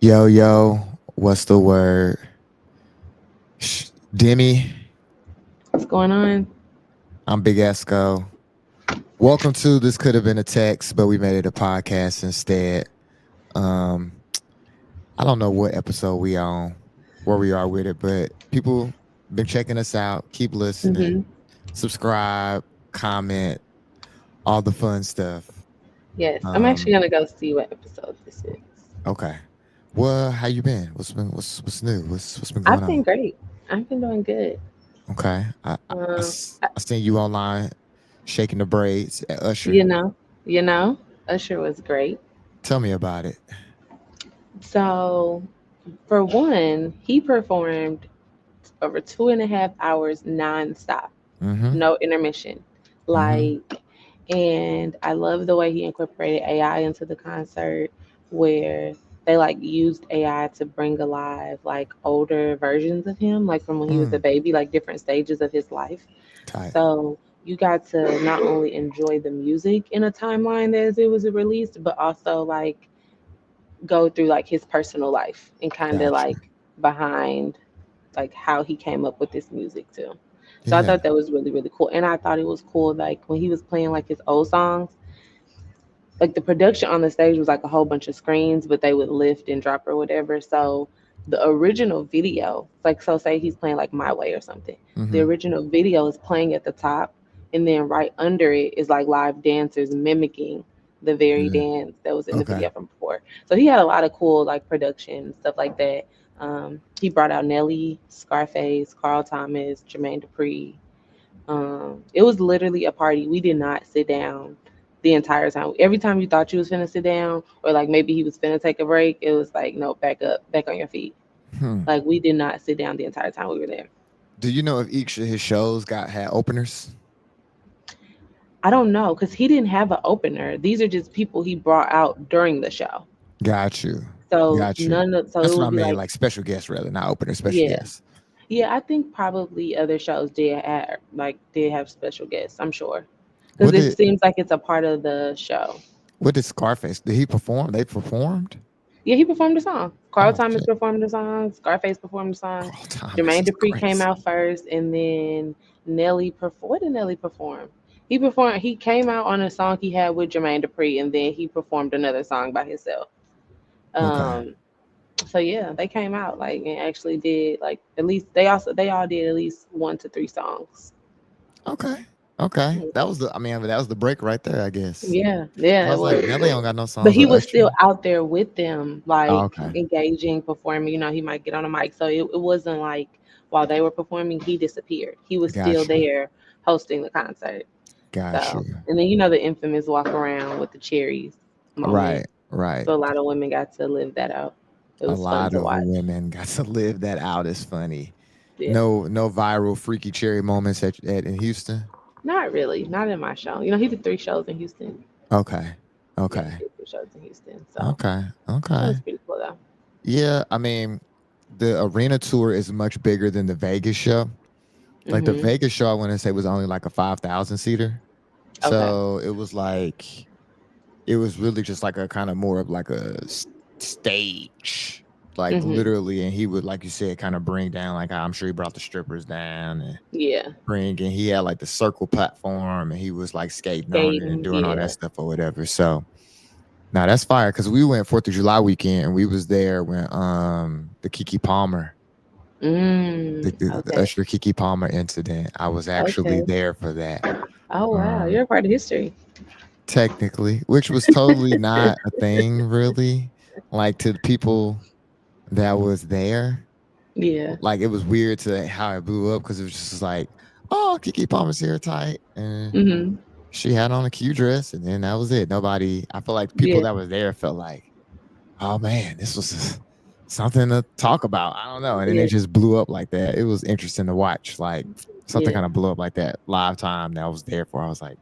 Yo, yo, what's the word? Demi, What's going on? I'm Big Esco. Welcome to This Could Have Been a Text, but we made it a podcast instead. Um, I don't know what episode we on, where we are with it, but people been checking us out. Keep listening, hmm subscribe, comment, all the fun stuff. Yes, I'm actually Um, gonna go see what episode this is. okay. Well, how you been? What's new? What's been going I've been on? great. I've been doing good. Okay. Um, I- I seen you online shaking the braids at you Usher. know, you know, Usher was great. Tell me about it. So, for one, he performed over 2.5 hours nonstop, Mm-hmm. no intermission. Mm-hmm. Like, and I love the way he incorporated AI into the concert, where they like used AI to bring alive like older versions of him, like from when he was a Mm. baby, like different stages of his life. Tight. So you got to not only enjoy the music in a timeline as it was released, but also like go through like his personal life and kind of Gotcha. like behind like how he came up with this music too. So I Yeah. thought that was really, really cool. And I thought it was cool like when he was playing like his old songs, like the production on the stage was like a whole bunch of screens, but they would lift and drop or whatever. So the original video, like so say he's playing like My Way or something. The Mm-hmm. original video is playing at the top, and then right under it is like live dancers mimicking the very Mm. dance that was in the Okay. video from before. So he had a lot of cool like production stuff like that. He brought out Nelly, Scarface, Carl Thomas, Jermaine Dupri. It was literally a party. We did not sit down the entire time. Every time you thought you was finna sit down, or like maybe he was finna take a break, it was like, no, back up, back on your feet. Hmm. Like we did not sit down the entire time we were there. Do you know if each of his shows had openers? I don't know because he didn't have an opener. These are just people he brought out during the show. Got you. So Got you. none of so That's it what I would be mean. like Like special guests, rather, not openers, special yeah. guests. Yeah, I think probably other shows did have special guests, I'm sure. Because What it did seems like it's a part of the show. what did Scarface? Did he perform? They performed. Yeah, he performed the song. Carl Oh Thomas shit! performed the song. Scarface performed the song. Carl Thomas Jermaine is Dupri came crazy. out first, and then Nelly performed. What did Nelly perform? He performed. He came out on a song he had with Jermaine Dupri, and then he performed another song by himself. Okay. Um, so yeah, they came out like and actually did like at least they all did at least 1 to 3 songs. Okay. Okay. That was the. I mean, that was the break right there. I guess. Yeah, yeah, I it was like, was. Nelly don't got no But songs he with was Usher. still out there with them, Oh, like okay. engaging, performing. You know, he might get on a mic. So it wasn't like while they were performing, he disappeared. He was still Got you. there hosting the concert. Got So, you. and then you know the infamous walk around with the cherries moment. Right. Right. So a lot of women got to live that out. It A was fun lot to of watch. women got to live that out. It's funny. Yeah, No viral freaky cherry moments at in Houston. not really, not in my show. You know, he did 3 shows in Houston. Okay. Yeah, he Okay. did 3 shows in Houston. So Okay. that was Okay. pretty cool though. Yeah, I mean, the arena tour is much bigger than the Vegas show. Like the Mhm. Vegas show, I want to say was only like a 5,000 seater. Okay. So it was like it was really just like a kind of more of like a stage, like Mhm. literally. And he would, like you said, kind of bring down, like I'm sure he brought the strippers down and Yeah. and he had like the circle platform and he was like skating on it and Skating. doing all that Yeah. stuff or whatever. So now that's fire because we went 4th of July weekend and we was there when the Kiki Palmer, the Okay. Usher Kiki Palmer incident. I was actually Okay. there for that. Oh wow, Um you're a part of history. Technically, which was totally not a thing really. Like to the people that was there, Yeah. like it was weird to how it blew up because it was just like, oh, Kiki Palmer's here tight and Mhm. she had on a cute dress, and then that was it. Nobody, I feel like the people Yeah. that was there felt like, oh man, this was something to talk about. I don't know. And then Yeah. it just blew up like that. It was interesting to watch, like something Yeah. kind of blew up like that live time that I was there for. I was like,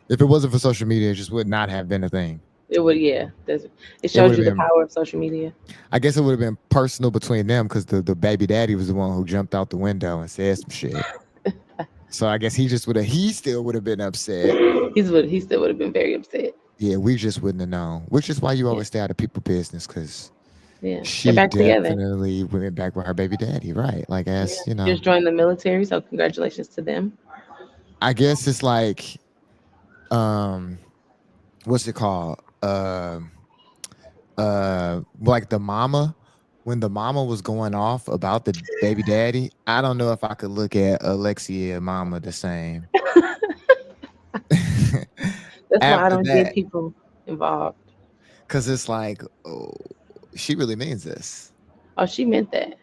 if it wasn't for social media, it just would not have been a thing. It would. Yeah. It It would shows have you the been, power of social media. I guess it would have been personal between them because the baby daddy was the one who jumped out the window and said some shit. So I guess he still would have been upset. He still would have been very upset. Yeah, we just wouldn't have known. Which is why you Yeah. always stay out of people business because Yeah, they're She back together. definitely went back with her baby daddy, right? Like, Yeah, as you she know, just joined the military, so congratulations to them. I guess it's like, um, what's it called? Like the mama, when the mama was going off about the baby daddy, I don't know if I could look at Alexia and mama the same. That's why I After don't get that, people involved. because it's like, oh, she really means this. Oh, she meant that.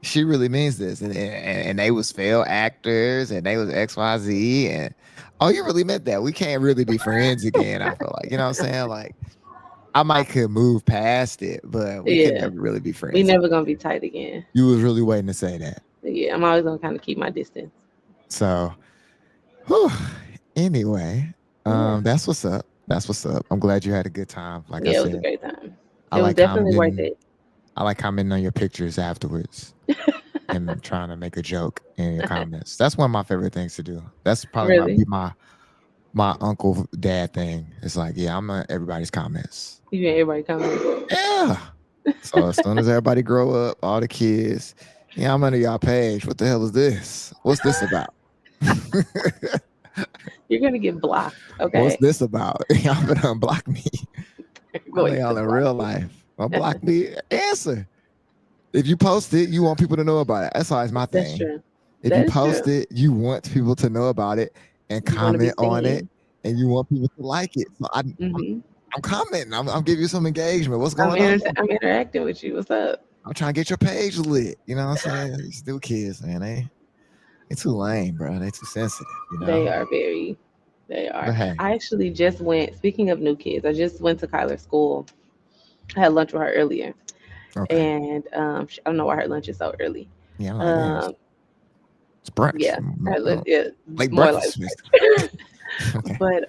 She really means this, and they was failed actors, and they was XYZ, and oh, you really meant that. We can't really be friends again. I feel like, you know what I'm saying? Like, I might could move past it, but we could Yeah, never really be we friends never again. gonna be tight again. You was really waiting to say that. Yeah, I'm always gonna kind of keep my distance. So, whew, anyway, Yeah, that's what's up. That's what's up. I'm glad you had a good time. Like I yeah, it was a said, great time. I It was like definitely worth commenting. it. I like commenting on your pictures afterwards and trying to make a joke in your comments. That's one of my favorite things to do. That's probably my Really, be my uncle dad thing. It's like, yeah, I'm on everybody's comments. you and everybody coming. Yeah. So as soon as everybody grow up, all the kids, yeah, I'm under y'all page. What the hell is this? What's this about? You're gonna get blocked. What's Okay, this about? Y'all better unblock me. you're I know going to y'all in block real you. life. Unblock me. Answer. If you post it, you want people to know about it. That's always my That's thing. true. If you That is post true. it, you want people to know about it and You want to be comment on it, seen. and you want people to like it. So Hmm. I'm commenting. I'm giving you some engagement. What's I'm going on? I'm interacting with you. What's up? I'm trying to get your page lit. You know what I'm saying? These new kids, man, they too lame, bro. They too sensitive. You know. They are very. They are. But hey, I actually just went. Speaking of new kids, I just went to Kyler's school. I had lunch with her earlier, okay, and I don't know why her lunch is so early. yeah, I'm like, damn, Um, it's brunch. yeah, yeah, Late more like breakfast, basically. brunch. Okay, But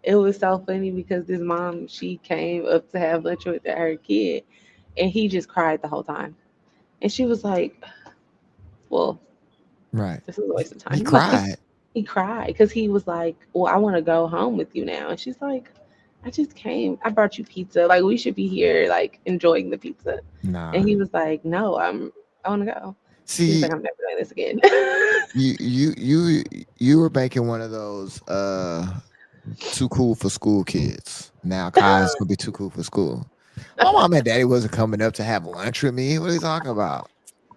it was so funny because this mom, she came up to have lunch with her kid, and he just cried the whole time. And she was like, "Well, right. this is a waste of He time." Like, cried. he cried because he was like, "Well, I want to go home with you now." And she's like, "I just came. I brought you pizza. Like, we should be here, like, enjoying the pizza." And Nah. he was like, "No, I want to go." He was See, like, "I'm never doing this again." you were making one of those too cool for school kids. Now Kai's gonna be too cool for school. My mom and daddy wasn't coming up to have lunch with me. What are you talking about?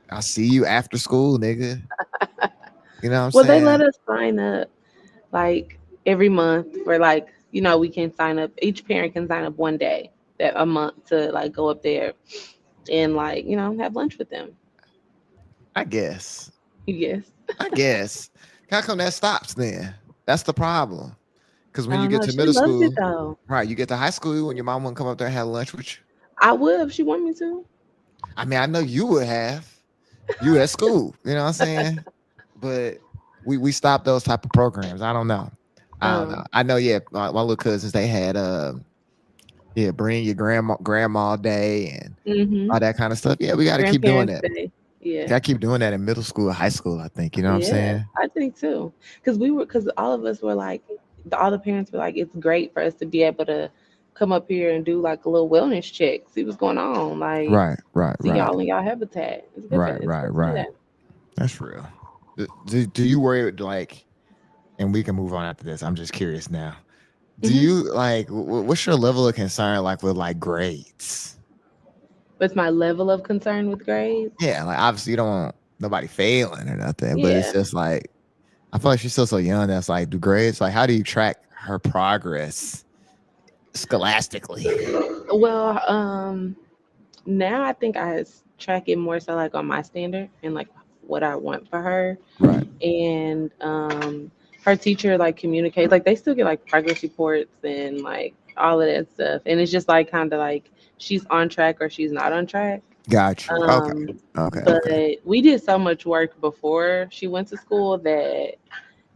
I'll see you after school, nigga. You know what I'm Well, they let saying? us sign up like every month for like, we can sign up. Each parent can sign up one day that a month to like go up there and like, have lunch with them. I guess. Yes. I guess. How come that stops then? That's the problem. Because I when you don't get know. to She middle loves it school, though. right, you get to high school when your mom wouldn't come up there and have lunch with you. I would if she want me to. I mean, I know you would have. You at school, you know what I'm saying? But we stopped those type of programs. I don't know. I don't know. Um, I know, yeah, my little cousins, they had yeah, bring your grandma day and mm-hmm. all that kind of stuff. Yeah, we gotta keep doing Grandparents that. Day. Yeah. Gotta keep doing that in middle school, high school, I think. You know what I'm Yeah. saying? I think too. Because all of us were like, all the parents were like, it's great for us to be able to come up here and do like a little wellness check, see what's going on. Like, Right, right, see right, y'all in y'all habitat. It's good. right, It's right, good to do right. that. That's real. Do you worry like, and we can move on after this. I'm just curious now. Do Hmm. you like what's your level of concern like with like grades? What's my level of concern with grades? Yeah, like obviously you don't want nobody failing or nothing, but it's Yeah. just like I feel like she's still so young. That's like do grades. Like, how do you track her progress scholastically? Well, now I think track it more so like on my standard and like what I want for her. Right. And her teacher like communicates, like they still get like progress reports and like all of that stuff. And it's just like kind of like she's on track or she's not on track. Got you. Okay. Um, Okay. but Okay. we did so much work before she went to school that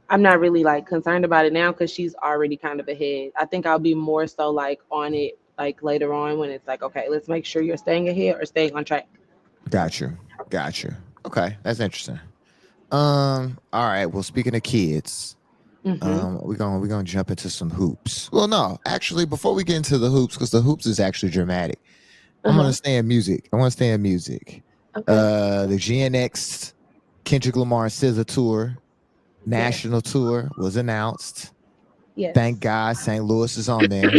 I'm not really like concerned about it now because she's already kind of ahead. I think I'll be more so like on it like later on when it's like, okay, let's make sure you're staying ahead or staying on track. Got you. Got you. Okay, that's interesting. All right. Well, speaking of kids, Hmm. we're gonna jump into some hoops. Well, no, actually, before we get into the hoops, because the hoops is actually dramatic. I'm gonna Uh-huh. stay in music. I want to stay in music. Okay. The GNX Kendrick Lamar SZA tour Yes. national tour was announced. Thank Yes. God St. Louis is on there.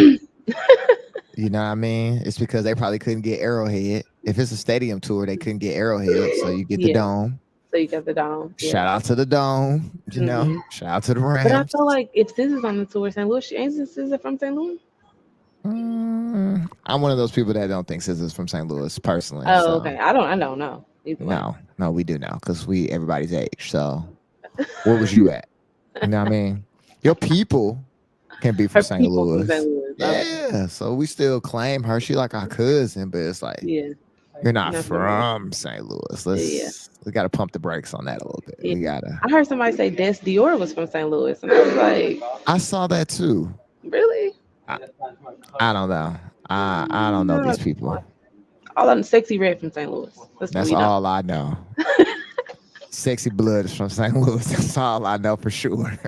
You know what I mean? It's because they probably couldn't get Arrowhead. If it's a stadium tour, they couldn't get Arrowhead, so you get the Yeah. dome. So you got the dome. Yeah. Shout out to the dome, you know. Hmm. Shout out to the But I Rams. feel like if this is on the tour, St. Louis, ain't SZA from St. Louis? I'm one of those people that don't think SZA's from St. Louis personally. Oh, So okay. I don't know either way. no, we do now because we everybody's age. So where was you at? You know what I mean? Your people can be from Her St. people from St. Louis. Louis. Okay. Yeah, so we still claim her. She like our cousin, but it's like Yeah. you're not Not from there. from St. Louis. Yeah. We gotta pump the brakes on that a little bit. Yeah. We gotta. I heard somebody say Des Dior was from St. Louis, and I was like, I saw that too. really? I, I don't know. I don't know No. these people. All on Sexy Red from St. Louis. That's what That's we know. all I know. Sexy blood is from St. Louis. That's all I know for sure.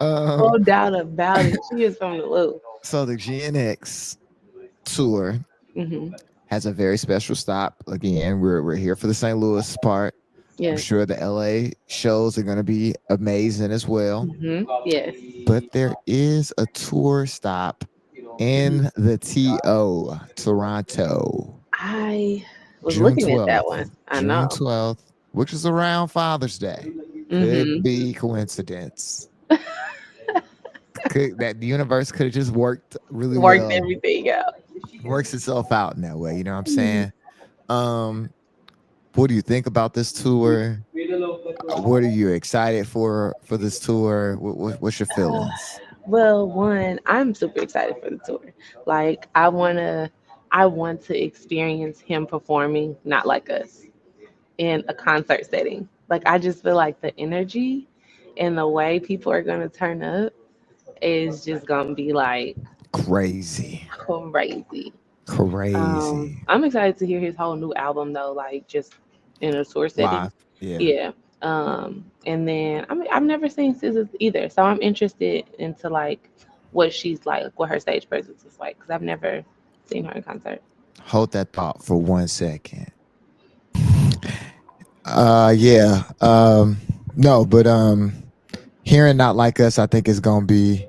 No um, doubt about it. She is from the loop. so the GNX tour Hmm. has a very special stop. Again, we're here for the St. Louis part. I'm Yes. sure the LA shows are going to be amazing as well. Yes. But there is a tour stop Mhm. in the TO, Toronto, I was June looking at that 12th. one. I June know. 12th, which is around Father's Day. Could Hmm. be coincidence. Could that the universe could have just worked really Worked well, everything out. works itself out in that way. You know what I'm Mhm. saying? Um, what do you think about this tour? What are you excited for this tour? What's your feelings? Well, one, I'm super excited for the tour. Like, I want to experience him performing, not like us, in a concert setting. Like, I just feel like the energy and the way people are gonna turn up is just gonna be like Crazy, crazy. crazy. I'm excited to hear his whole new album though, like just in a tour setting. Live, yeah. Yeah. And then I mean I've never seen SZA either, so I'm interested into like what she's like, what her stage presence is like, because I've never seen her in concert. Hold that thought for 1 second. Yeah. No, but hearing Not Like Us, I think is gonna be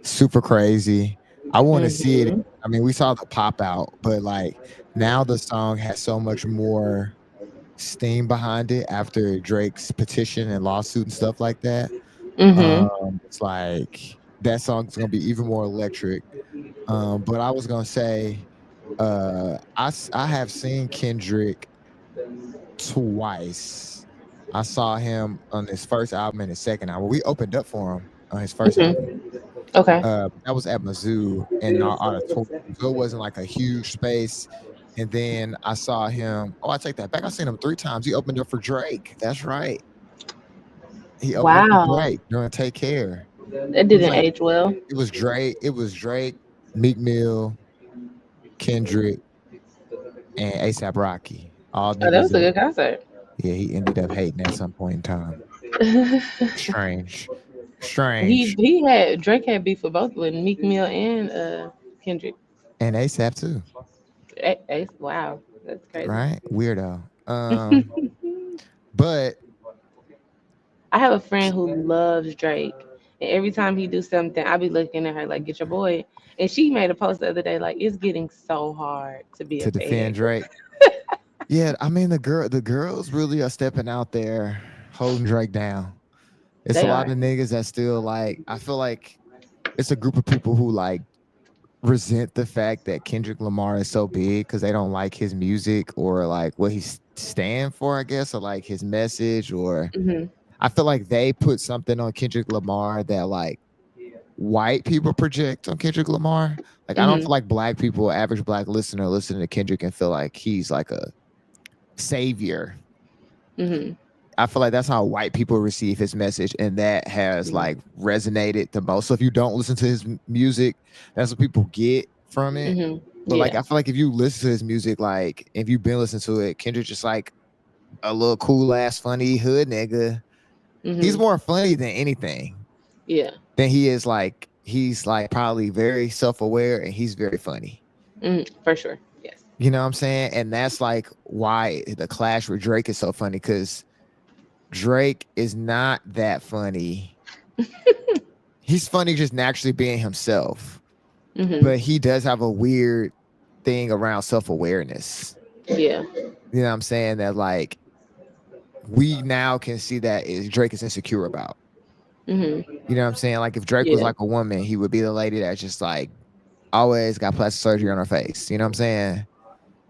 super crazy. I want to see it. Hmm. I mean, we saw the pop out, but like now the song has so much more steam behind it after Drake's petition and lawsuit and stuff like that. Hmm. It's like that song's gonna be even more electric. But I was gonna say, I have seen Kendrick twice. I saw him on his first album and his second album. We opened up for him on his first album. Hmm. Okay. That was at Mizzou in our auditorium. So it wasn't like a huge space. And then I saw him. Oh, I take that back. I seen him 3 times. He opened up for Drake. That's right. He opened up for Wow. Drake during Take Care. That It was didn't like age well. it was Drake. It was Drake, Meek Mill, Kendrick, and ASAP Rocky. All Oh, that niggas was a that good concert. yeah, he ended up hating at some point in time. Strange. he Strange. he had Drake had beef with both with Meek Mill and Kendrick. And ASAP too. Wow, that's crazy. Right? Weirdo. But I have a friend who loves Drake, and every time he do something, I be looking at her like, "Get your boy." And she made a post the other day like, "It's getting so hard to be a to fan." defend Drake. Yeah, I mean the girls really are stepping out there holding Drake down. It's a They lot are. of niggas that still like I feel like it's a group of people who like resent the fact that Kendrick Lamar is so big because they don't like his music or like what he's stand for, I guess, or like his message or Hmm. I feel like they put something on Kendrick Lamar that like white people project on Kendrick Lamar. Like I don't Hmm. feel like black people, average black listener listening to Kendrick and feel like he's like a savior. Hmm. I feel like that's how white people receive his message, and that has Yeah. like resonated the most. So if you don't listen to his music, that's what people get from it. Hmm. But like, Yeah. I feel like if you listen to his music, like if you've been listening to it, Kendrick just like a little cool ass funny hood nigga. He's Hmm. more funny than anything. Yeah. Than he is like he's like probably very self aware and he's very funny. For sure. Yes. You know what I'm saying? And that's like why the clash with Drake is so funny, because Drake is not that funny. He's funny just naturally being himself, Hmm. but he does have a weird thing around self-awareness. Yeah. You know what I'm saying? That like we now can see that is Drake is insecure about. Hmm. You know what I'm saying? Like if Drake was Yeah. like a woman, he would be the lady that's just like always got plastic surgery on her face. You know what I'm saying?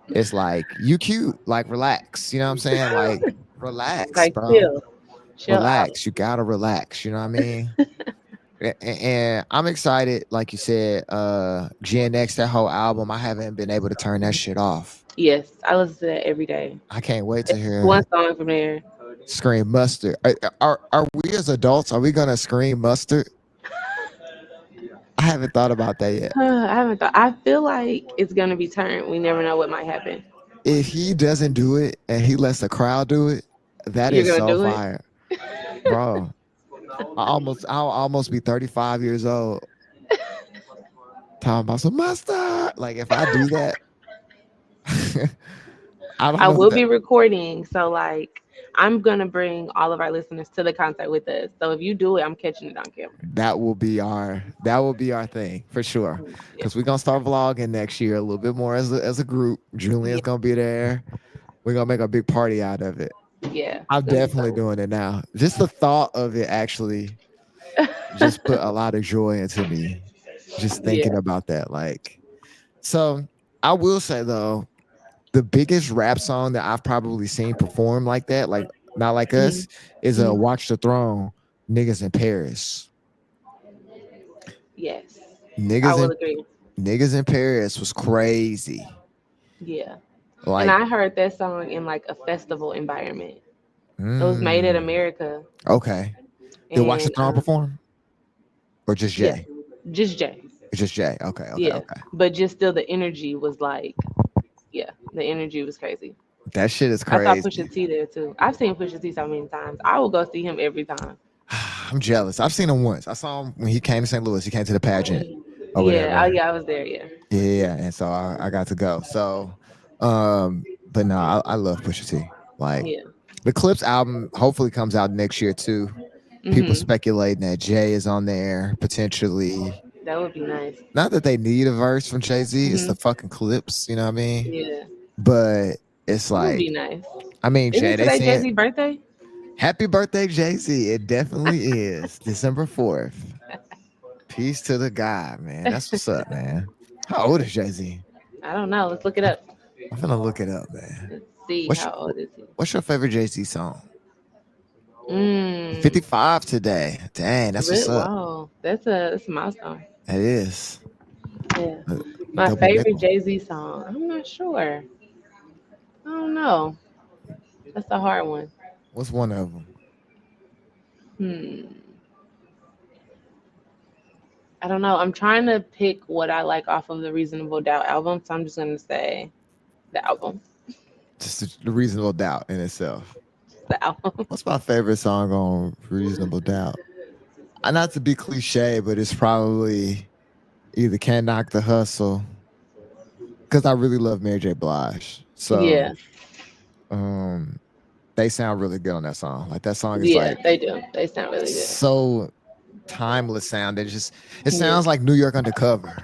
It's like you cute, like relax. You know what I'm saying? Like relax, Like bro. chill out. Relax. You gotta relax. You know what I mean? And I'm excited, like you said, Gen X, that whole album. I haven't been able to turn that shit off. Yes, I listen to that every day. I can't wait to One hear song from there. Scream Mustard. Are we as adults? Are we gonna scream mustard? I haven't thought about that yet. I haven't thought. I feel like it's gonna be turned. We never know what might happen. If he doesn't do it and he lets the crowd do it, that You're is gonna so do it. fire, bro. I'll almost be 35 years old talking about some mustard. Like if I do that, I don't I know if will that be recording, so like I'm gonna bring all of our listeners to the concert with us. So if you do it, I'm catching it on camera. that will be our thing for sure. Yeah, Because we're gonna start vlogging next year a little bit more as a group. yeah, Julian's gonna be there. We're gonna make a big party out of it. yeah. It's I'm gonna be definitely fun. doing it now. Just the thought of it actually just put a lot of joy into me. Just thinking Yeah. about that. Like, so I will say though, the biggest rap song that I've probably seen perform like that, like not like Hmm. us, is a Hmm. Watch the Throne, Niggas in Paris. Yes, I Niggas will in agree. Niggas in Paris was crazy. Yeah, and Like, I heard that song in like a festival environment. It was made at mm, America, okay. Did Watch the and Throne perform? Or just yeah, Jay? just Jay. Just Jay. Okay, okay, Yeah, okay. but just still the energy was like, yeah, the energy was crazy. That shit is I saw crazy. Pusha T there too. I've seen Pusha T so many times. I will go see him every time. I'm jealous. I've seen him once. I saw him when he came to St. Louis. He came to the pageant or Yeah, oh whatever. yeah, I was there. Yeah, Yeah, yeah, yeah. And so I got to go. So, but no, I love Pusha T. Like yeah. the Clips album hopefully comes out next year too. People Mhm. speculating that Jay is on there potentially. That would be nice. Not that they need a verse from Jay Z. It's the Mhm. fucking Clips. You know what I mean? Yeah, But it's that would like, be nice. I mean, Jay. Isn't They today Jay saying Z's birthday? happy birthday, Jay Z. It definitely is December 4th. Peace to the guy, man. That's what's up, man. How old is Jay Z? I don't know. Let's look it up. I'm gonna look it up, man. Let's see What's how old is he. what's your favorite Jay Z song? Mm. 55 today. Dang, that's what's up. Wow, that's a milestone. It is. Yeah. A My double favorite nickel. Jay Z song. I'm not sure. I don't know. That's a hard one. What's one of them? Hmm. I don't know. I'm trying to pick what I like off of the Reasonable Doubt album, so I'm just gonna say the album. Just the Reasonable Doubt in itself. The album. What's my favorite song on Reasonable Doubt? Not to be cliche, but it's probably either Can't Knock the Hustle, because I really love Mary J. Blige. So Yeah. um they sound really good on that song. Like that song is Yeah, like they do. They sound really good. so timeless sound. It Yeah. sounds like New York Undercover.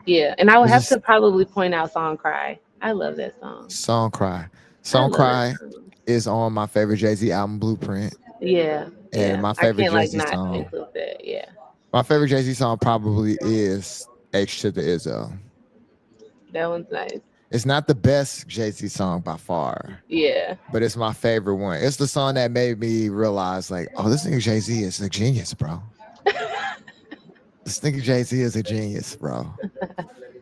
Yeah. And I would It's have just to probably point out Song Cry. I love that song. Song Cry. I Song love that Cry song. is on my favorite Jay Z album, Blueprint. Yeah. And Yeah. my I favorite can't Jay like Z not song, include that. Yeah. my favorite Jay Z song probably is H to the Izzo. That one's nice. It's not the best Jay Z song by far, Yeah. but it's my favorite one. It's the song that made me realize, like, oh, this nigga Jay Z is a genius, bro. This nigga Jay Z is a genius, bro.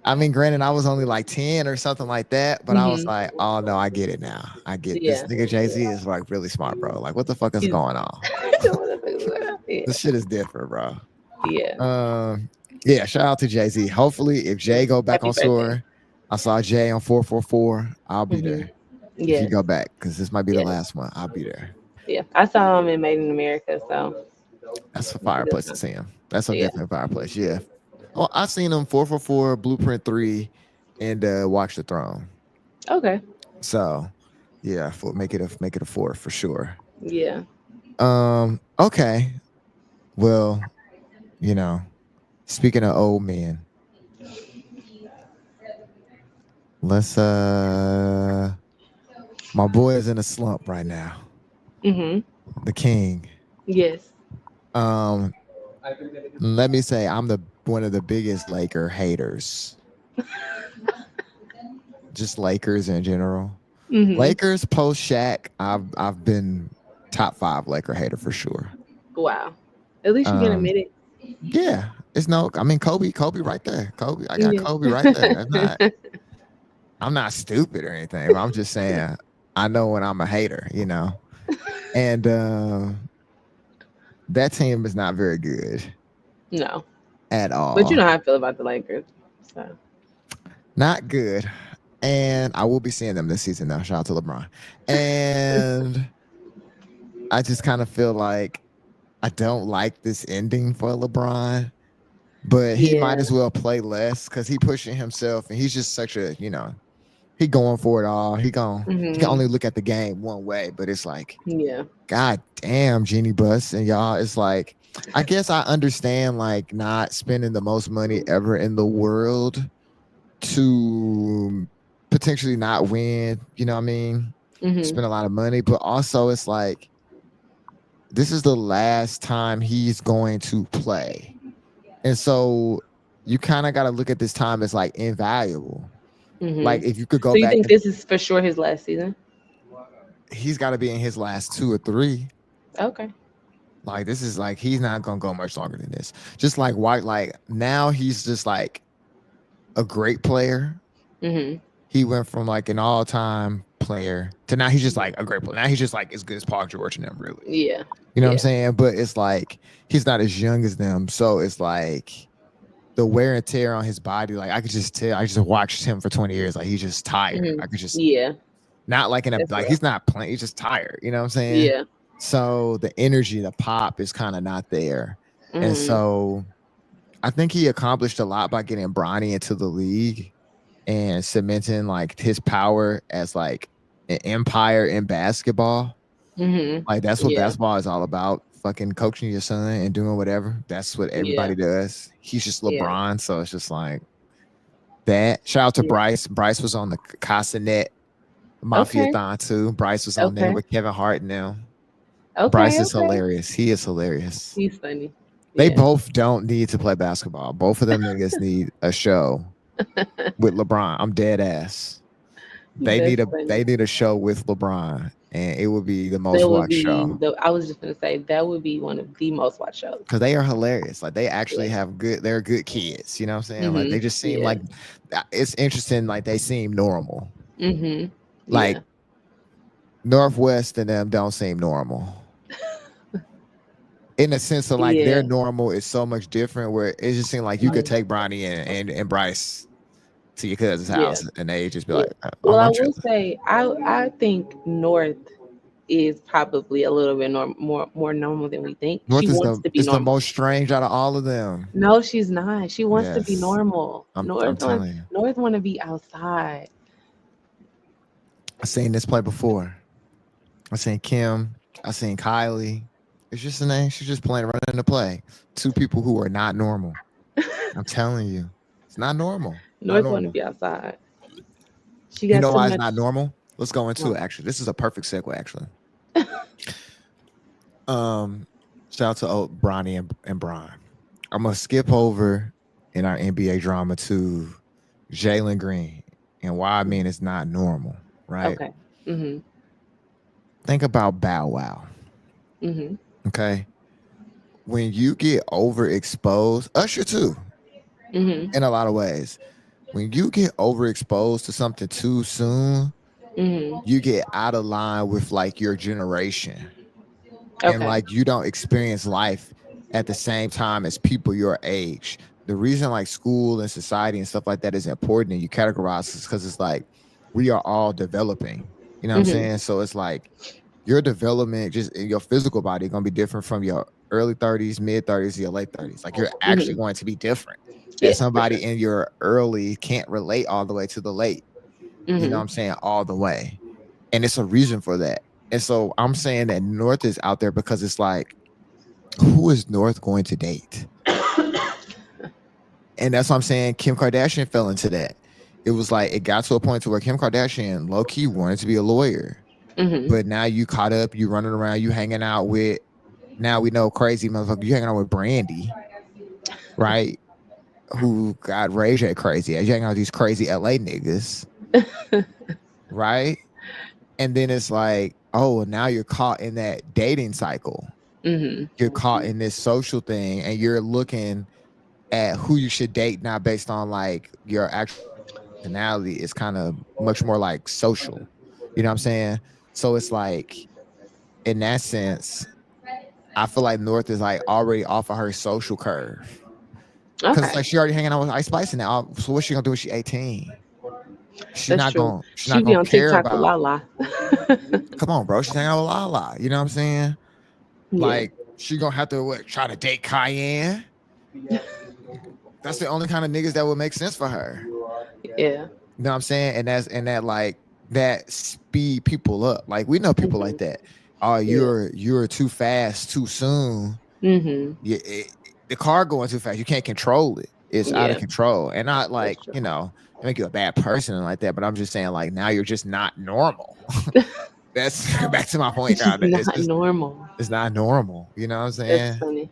I mean, granted, I was only like 10 or something like that, but I was Mhm. like, oh no, I get it now. I get this Yeah. nigga Jay Z is like really smart, bro. Like, what the fuck is He's going on? yeah. This shit is different, bro. Yeah. Yeah, shout out to Jay Z. Hopefully, if Jay go back Happy on birthday. tour, I saw Jay on 444. I'll be Hmm. there. If he Yes. go back, because this might be the Yes. last one, I'll be there. Yeah. I saw him in Made in America, so That's a it's a good fireplace to time. see him. That's a Yeah. definite fireplace. Yeah. Well, I seen him 444, Blueprint 3, and Watch the Throne. Okay. So yeah, make it a four for sure. Yeah. Okay. Well, you know, speaking of old men, let's my boy is in a slump right now. Mhm. The king. Yes. Um, let me say I'm the one of the biggest Laker haters. Just Lakers in general. Mhm. Lakers post Shaq, I've been top five Laker hater for sure. Wow. At least you can Um, admit it. yeah, it's no. I mean, Kobe right there. Kobe, I got Yeah. Kobe right there. I'm not stupid or anything. But I'm just saying, I know when I'm a hater, and that team is not very good No. at But you all. know how I feel about the Lakers. So. Not good. And I will be seeing them this season now. Shout out to LeBron. And I just kind of feel like I don't like this ending for LeBron, but he might Yeah. as well play less because he pushing himself and he's just such a, he going for it all. He can Mhm. only look at the game one way, but it's like, Yeah. God damn, Genie Bus and y'all, it's like, I guess I understand like not spending the most money ever in the world to potentially not win, you know what I mean? Mhm. Spend a lot of money, but also it's like this is the last time he's going to play. And so you kind of got to look at this time as like invaluable. Like Mhm. if you could go So you back think and this is for sure his last season? he's got to be in his last two or three. Okay. Like this is like he's not gonna go much longer than this. Just like White, like now he's just like a great player. Mhm. He went from like an all-time player to now he's just like a great player. Now he's just like as good as Paul George and them, really. Yeah. You know what I'm Yeah. saying? But it's like he's not as young as them. So it's like the wear and tear on his body, like I could just tell, I just watched him for 20 years. Like he's just tired. Mhm. I could just Yeah. not like in a That's like rough. he's not playing, he's just tired. You know what I'm saying? Yeah. So the energy, the pop is kind of not there. And Mhm. so I think he accomplished a lot by getting Bronny into the league and cementing like his power as like an empire in basketball. Mhm. Like that's what Yeah. basketball is all about. Fucking coaching your son and doing whatever. That's what Yeah. everybody does. He's just Yeah. LeBron, so it's just like that. Shout out to Yeah. Bryce. Bryce was on the Casanet Mafia Okay. Thon too. Bryce was on there Okay. with Kevin Hart now. Bryce Okay. is Okay. hilarious. He is hilarious. He's funny. They Yeah. both don't need to play basketball. Both of them niggas need a show with LeBron. I'm dead ass. That's funny. They need a show with LeBron, and it would be the most That would watched be show the. I was just gonna say that would be one of the most watched shows. because they are hilarious. Like they actually Yeah. have good. They're good kids. You know what I'm saying? Like they Mhm. just seem Yeah. like it's interesting. Like they seem normal. Mhm. Like Yeah. Northwest and them don't seem normal. In the sense of like their Yeah. normal is so much different where it just seemed like you could Mhm. take Bronny and Bryce to your cousin's Yeah. house and they just be Yeah. like, Well, I I'm will chilling. say I think North is probably a little bit more normal than we think. She North wants to be is the normal. most strange out of all of them. No, she's not. She wants to be Yes. normal. I'm telling you. North want to be outside. I seen this play before. I seen Kim. I seen Kylie. It's just a name. She's just playing running the play. Two people who are not normal. I'm telling you. It's not normal. Not North want to normal. be outside. She You got know too why it's much. not normal? Let's go into Well, it actually. This is a perfect segue actually. Um, shout out to Bronny and Brian. I'm gonna skip over in our NBA drama to Jalen Green and why I mean it's not normal, right? okay. Mhm. Think about Bow Wow. Mhm. Okay. When you get overexposed, Usher too, Mhm. in a lot of ways. When you get overexposed to something too soon, Mhm. you get out of line with like your generation. And Okay. like you don't experience life at the same time as people your age. The reason like school and society and stuff like that is important and you categorize is because it's like we are all developing. You know what I'm Mhm. saying? So it's like your development just in your physical body gonna be different from your early 30s, mid 30s, your late 30s. Like you're actually Mhm. going to be different. that Yeah, for somebody sure. in your early can't relate all the way to the late. You know what Mhm. I'm saying? All the way. And it's a reason for that. And so I'm saying that North is out there because it's like, who is North going to date? And that's what I'm saying. Kim Kardashian fell into that. It was like it got to a point to where Kim Kardashian low key wanted to be a lawyer, Mhm. but now you caught up, you running around, you hanging out with. Now we know crazy motherfucker. You hanging out with Brandy, right? Who got Ray J crazy? You hanging out with these crazy LA niggas, right? And then it's like, oh, well, now you're caught in that dating cycle. Mhm. You're caught in this social thing, and you're looking at who you should date not based on like your actual personality. It's kind of much more like social. You know what I'm saying? So it's like in that sense, I feel like North is like already off of her social curve. Cause it's Okay, like she already hanging out with Ice Spice now. So what's she gonna do when she's 18? that's true. She's She not be gonna on care TikTok with about, Lala. come on, bro. She's hanging out with Lala. You know what I'm saying? Yeah. Like she gonna have to what, try to date Cayenne. That's the only kind of niggas that would make sense for her. Yeah. You know what I'm saying? And that's and that like that speed people up. Like we know people like Mhm. that. Oh, Yeah. you're too fast too soon. Mhm. The car going too fast. You can't control it. It's out of Yeah. control. And not That's like, true. make you a bad person and like that. But I'm just saying, like, now you're just not normal. That's back to my point It's now. just That not normal. it's not normal. You know what I'm That's saying? funny.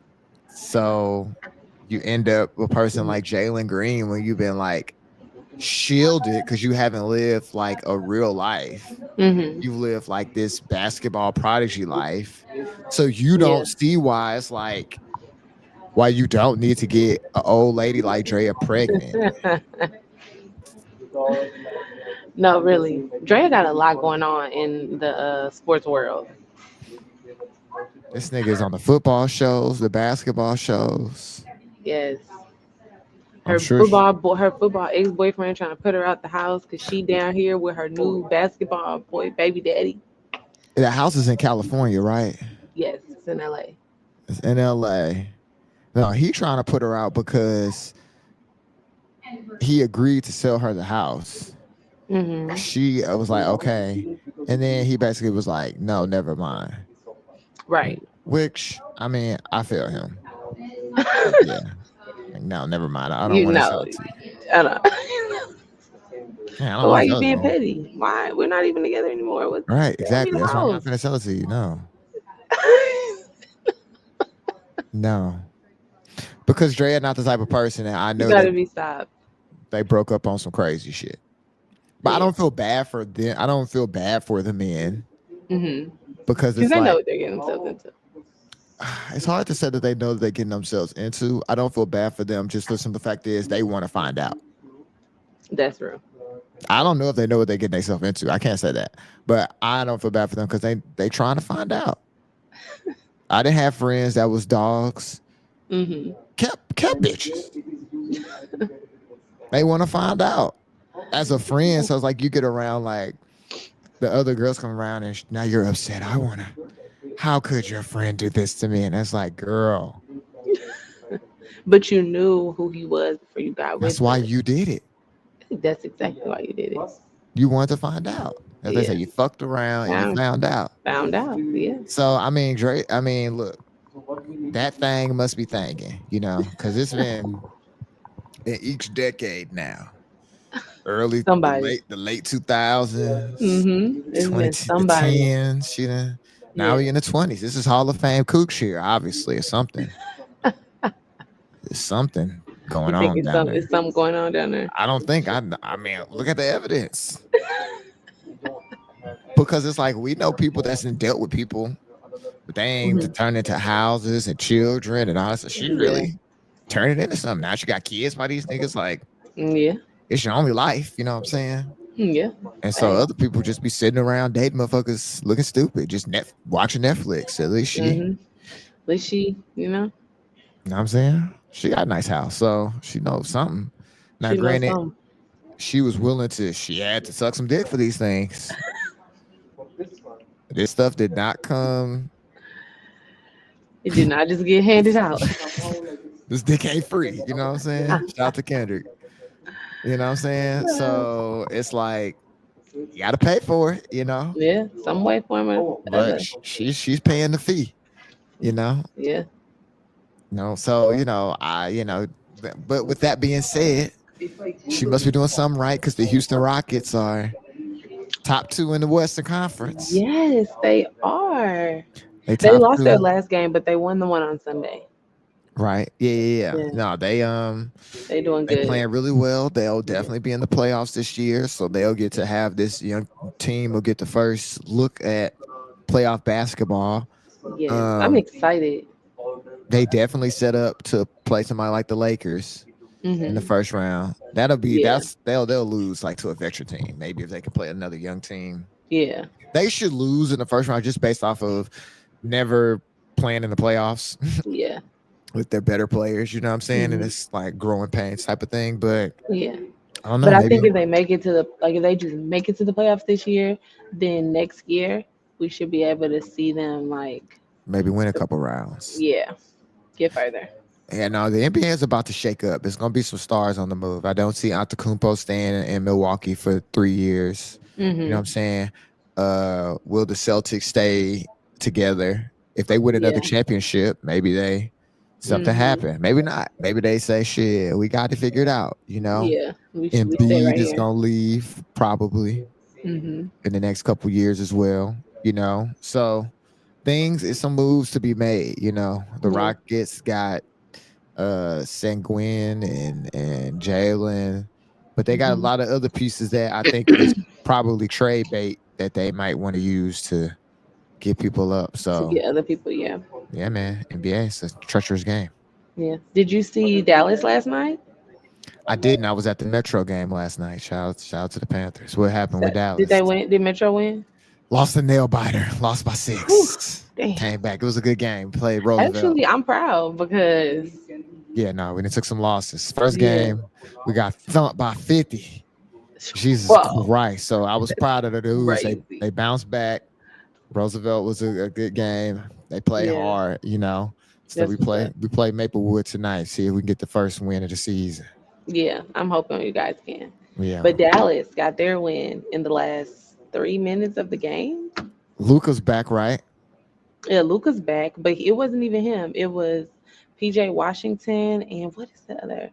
So you end up with a person Mhm. like Jalen Green when you've been like shielded because you haven't lived like a real life. Mhm. You live like this basketball prodigy life. So you Yeah. don't see why it's like why you don't need to get an old lady like Drea pregnant. No, really. Drea got a lot going on in the sports world. This nigga is on the football shows, the basketball shows. Yes. I'm sure Her football ex boyfriend trying to put her out the house because she down here with her new basketball boy baby daddy. the house is in California, right? Yes, it's in LA. It's in LA. No, he trying to put her out because he agreed to sell her the house. Mhm. She was like, okay. And then he basically was like, no, never mind. Right. Which, I mean, I feel him. Like, yeah. Like, no, never mind. I don't You want to know. sell it to you. I don't. Yeah, I don't But why want to you sell it to being him. petty? Why we're not even together anymore? What? Right, Sell me exactly. the That's why I'm not house. gonna sell it to you. No. No. Because Drea not the type of person that I You know that gotta be stopped. they broke up on some crazy shit. But I Yeah. don't feel bad for them. I don't feel bad for the men Mhm. because Because it's they know like what they're getting themselves into. it's hard to say that they know that they're getting themselves into. I don't feel bad for them. Just the simple fact is they want to find out. That's real. I don't know if they know what they're getting themselves into. I can't say that, but I don't feel bad for them because they trying to find out. I didn't have friends that was dogs, Mhm. kept bitches. They want to find out as a friend. So it's like you get around like the other girls come around and now you're upset. I want to. How could your friend do this to me? And it's like, girl, But you knew who he was before you got with that's why him. you did it. That's exactly why you did it. You wanted to find out. As they say, Yeah. you fucked around and you Found found out. found out. Yeah. So I mean, Drake. I mean, look, that thing must be thinking, because it's been in each decade now. Early, Somebody. the late 2000s, It's been the somebody. tens. Now Yeah. we in the 20s. This is Hall of Fame kook shit. Obviously, it's something. There's something You going think on down there. it's something going on down there? I don't think I mean, look at the evidence. Because it's like we know people that's dealt with people, but they ain't Hmm. turned into houses and children and all that. So she Yeah. really turned it into something. Now she got kids by these niggas. Like Yeah. it's your only life. You know what I'm saying? Yeah. And so Hey. other people just be sitting around dating motherfuckers looking stupid, just watching Netflix. At least she, Mm-hmm. At least she, you know what I'm saying? She got a nice house, so she knows something. Now, she knows granted, something. she had to suck some dick for these things. This stuff did not come. It did not just get handed out. This dick ain't free. You know what I'm saying? Shout out to Kendrick. You know what I'm saying? So it's like you got to pay for it. Yeah, some way, form, or But other. she's paying the fee. You know. Yeah. So but with that being said, she must be doing something right because the Houston Rockets are top two in the Western Conference. Yes, they are. They They top lost their two, last game, but they won the one on Sunday. right? Yeah. Yeah, No, they doing they good. playing really well. They'll definitely be in the playoffs this year, so they'll get to have this young team will get the first look at playoff basketball. Yes, I'm Um, excited. they definitely set up to play somebody like the Lakers in the Hmm. first round. That'll be Yeah, that's they'll lose like to a veteran team. Maybe if they can play another young team, yeah, they should lose in the first round just based off of never playing in the playoffs yeah, with their better players. You know what I'm saying? And hmm, it's like growing pains type of thing. But yeah. I don't But know. I think Maybe if they make it to the like if they just make it to the playoffs this year, then next year we should be able to see them like win a couple rounds. yeah, get further. Yeah, no, the NBA is about to shake up. There's gonna be some stars on the move. I don't see Antetokounmpo staying in Milwaukee for 3 years. You know what Hmm. I'm saying? Will the Celtics stay together? If they win another Yeah. championship, maybe something Hmm. happen. Maybe not. Maybe they say, shit, we got to figure it out. Yeah. We stay Embiid right is here. gonna leave probably Hmm. in the next couple years as well. So things is some moves to be made. The Yeah. Rockets got Sanguine and Jalen, but they got a Hmm. lot of other pieces that I think is probably trade bait that they might want to use to get people up. To So get other people. Yeah. yeah, man, NBA is a treacherous game. Yeah. Did you see Dallas last night? I didn't. I was at the Metro game last night. Shout out to the Panthers. What happened with Did Dallas? they win? Did Metro win? Lost the nail biter. Lost by Whew, 6. damn. Came back. It was a good game. Played Roosevelt. Actually, I'm proud because Yeah, no, we done took some losses. First yeah. game, we got thumped by 50. Jesus Whoa, Christ. So I was proud of the dudes. crazy. They bounced back. Roosevelt was a good game. They played Yeah, hard. So that's what's up. we play Maplewood tonight. See if we can get the first win of the season. Yeah, I'm hoping you guys can. Yeah. But Dallas got their win in the last 3 minutes of the game. Luca's back, right? Yeah, Luca's back, but it wasn't even him. It was PJ Washington and what is the other?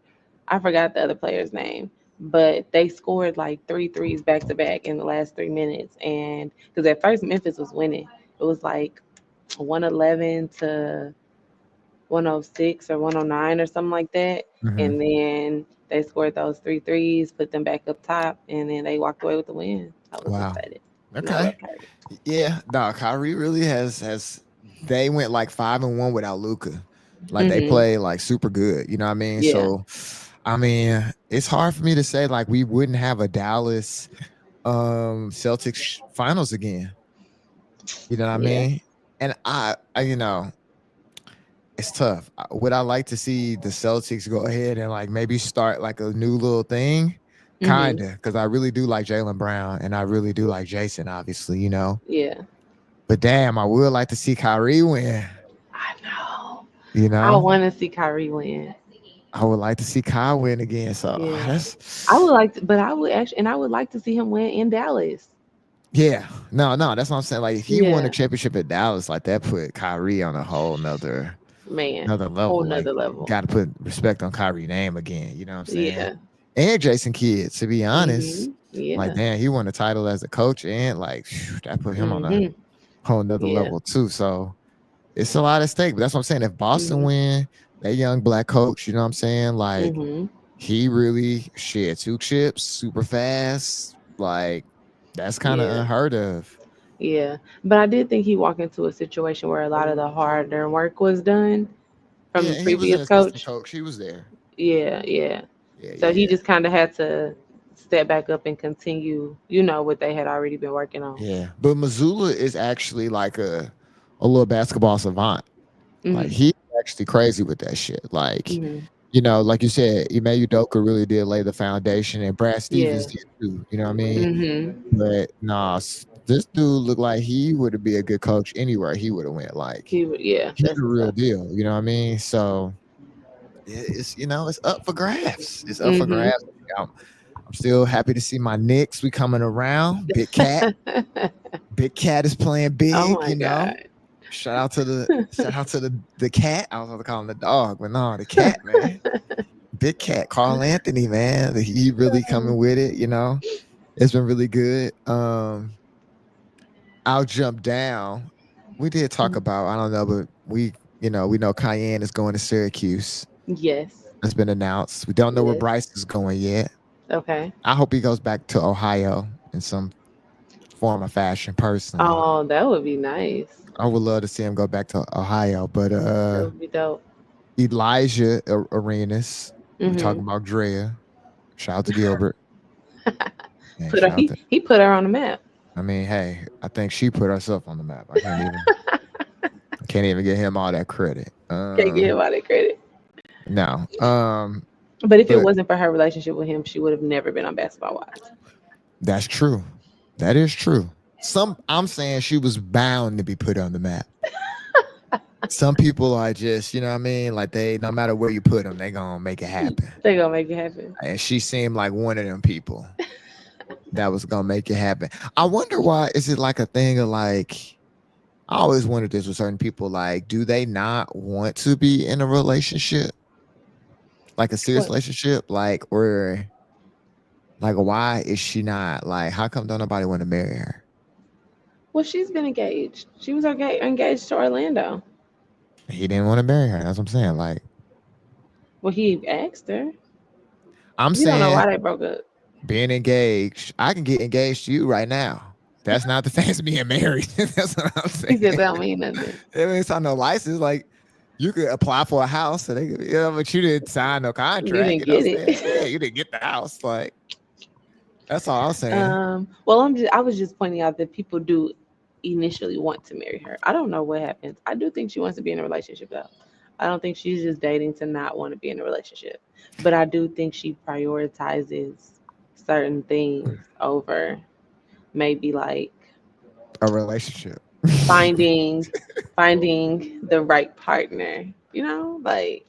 I forgot the other player's name. But they scored like three threes back to back in the last 3 minutes, and because at first Memphis was winning, it was like 111 to 106 or 109 or something like that. Hmm. And then they scored those three threes, put them back up top, and then they walked away with the win. I was Wow. excited. And I Okay. love Kyrie. Yeah. No, Kyrie really has they went like 5-1 without Luca. Like they Hmm. play like super good. You know what I mean? Yeah. So I mean, it's hard for me to say like we wouldn't have a Dallas Celtics finals again. You know what I Yeah. mean? And it's tough. Would I like to see the Celtics go ahead and like maybe start like a new little thing? Hmm. Kinda, because I really do like Jalen Brown and I really do like Jason, obviously. Yeah. But damn, I would like to see Kyrie win. I know. You I know, want to see Kyrie win. I would like to see Kyle win again. So Yeah. I that's would like to, but I would actually, and I would like to see him win in Dallas. yeah, no, that's what I'm saying. Like if he won a Yeah. championship at Dallas, like that put Kyrie on a whole Man. another Whole level. Like nother level. got to put respect on Kyrie name again. You know what I'm saying? Yeah. And Jason Kidd, to be honest, like Yeah. damn, he won a title as a coach, and like phew, that put him on a Hmm. whole nother Yeah. level too. So it's a lot at stake. But that's what I'm saying. If Boston Hmm. win, that young black coach, you know what I'm saying? Like Hmm. he really shit 2 chips super fast. Like that's kind of Yeah. unheard of. Yeah. But I did think he walked into a situation where a lot of the harder work was done from Yeah, the and he was an previous assistant coach. coach. He was there. Yeah. Yeah. Yeah, So he yeah, just kind of had to step back up and continue, what they had already been working on. yeah. But Missoula is actually like a little basketball savant. Like Hmm. he's actually crazy with that shit. Like, Hmm. like you said, Ime Udoka really did lay the foundation, and Brad Stevens Yeah. did too. You know what I mean? Hmm. But nah, this dude looked like he would be a good coach anywhere. He would have went. Like Yeah, he's that's the what's real up. deal. You know what I mean? So it's it's up for grabs. It's up for Mm-hmm. grabs. I'm, I'm still happy to see my Knicks. We coming around. Big Cat is playing Oh big. my God. Shout out to the cat. I was going to call him the dog, but no, the cat, man. Big Cat, Carl Anthony, man. He really coming with it. It's been really good. I'll jump down. We did talk about, I don't know, but we know Cayenne is going to Syracuse. Yes. That's been announced. We don't know where Yes. Bryce is going yet. Okay. I hope he goes back to Ohio in some form or fashion personally. Oh, that would be nice. I would love to see him go back to Ohio, but That would be dope. Elijah Arenas, we Mm-hmm. talking about Drea. Shout out to Gilbert. Yeah, Put her. shout out to, He put her on the map. I mean, hey, I think she put herself on the map. I can't even give him all that credit. Can't give him all that credit. No. But if it But wasn't for her relationship with him, she would have never been on Basketball Wives. that's true. That is true. I'm saying she was bound to be put on the map. Some people are just, you know what I mean? Like they, no matter where you put them, they gonna make it happen. They gonna make it happen. And she seemed like one of them people that was gonna make it happen. I wonder why. Is it like a thing of like? I always wondered this with certain people. Like, do they not want to be in a relationship, like a serious What? relationship? Like, why is she not? Like, how come don't nobody want to marry her? Well, she's been engaged. She was engaged to Orlando. He didn't want to marry her. That's what I'm saying. Like, Well, he asked her. I'm We don't know saying why they broke up. being engaged, I can get engaged to you right now. That's not the same as being married. That's what I'm He said saying. that don't mean nothing. It's on no license. Like you could apply for a house, so but you didn't sign no You contract. didn't You know get what I'm saying? Yeah, it. you didn't get the house. Like that's all I'm saying. Well, I was just pointing out that people do initially want to marry her. I don't know what happens. I do think she wants to be in a relationship though. I don't think she's just dating to not want to be in a relationship. But I do think she prioritizes certain things over maybe like A relationship, finding finding the right partner, like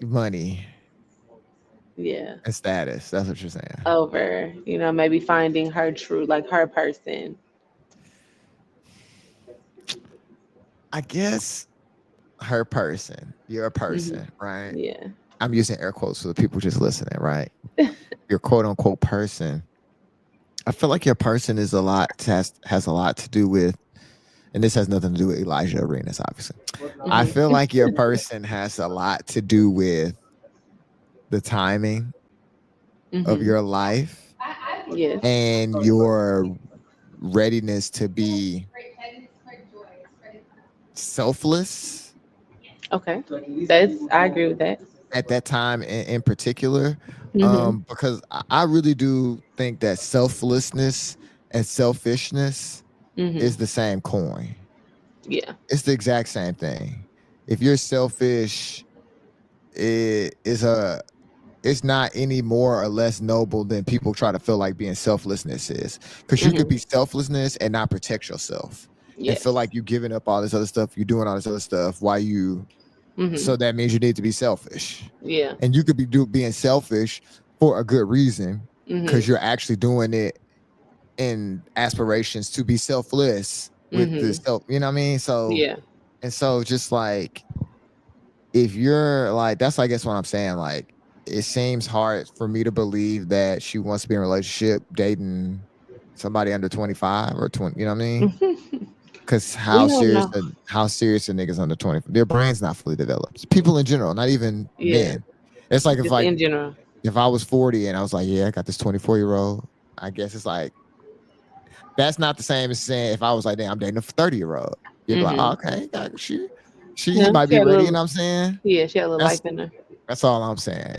money, yeah, and status. That's what you're saying. over, maybe finding her true like her person. I guess her person, your Hmm. person, right? Yeah. I'm using air quotes for the people just listening, right? Your quote unquote person. I feel like your person is has a lot to do with, and this has nothing to do with Elijah Arenas, obviously. I feel Hmm. like your person has a lot to do with the timing of Hmm. your life Yes. and your readiness to be selfless Okay. I agree with that. at that time in particular. Hmm. Because I really do think that selflessness and selfishness Hmm. is the same coin. Yeah. It's the exact same thing. If you're selfish, it is a it's not any more or less noble than people try to feel like being selflessness is. Because you could Hmm. be selflessness and not protect yourself and feel Yes. like you're giving up all this other stuff, you're doing all this other stuff while Hmm. so that means you need to be selfish. Yeah. And you could be being selfish for a good reason Hmm. because you're actually doing it in aspirations to be selfless with the Hmm. self, you know what I mean? Yeah. So just like if you're like that's I guess what I'm saying. Like it seems hard for me to believe that she wants to be in a relationship dating somebody under 25 or 20, you know what I mean? Because We don't know. how serious are niggas under 20? Their brain's not fully developed. People in general, not even Yeah. men. It's like Just in general. if I was 40 and I was like, yeah, I got this 24-year-old, I guess it's like that's not the same as saying if I was like, damn, I'm dating a 30-year-old. You'd be like, oh, Hmm. okay, she Yeah. might She be had a ready, you know little. what I'm saying? Yeah. She had a little That's life in her. that's all I'm saying.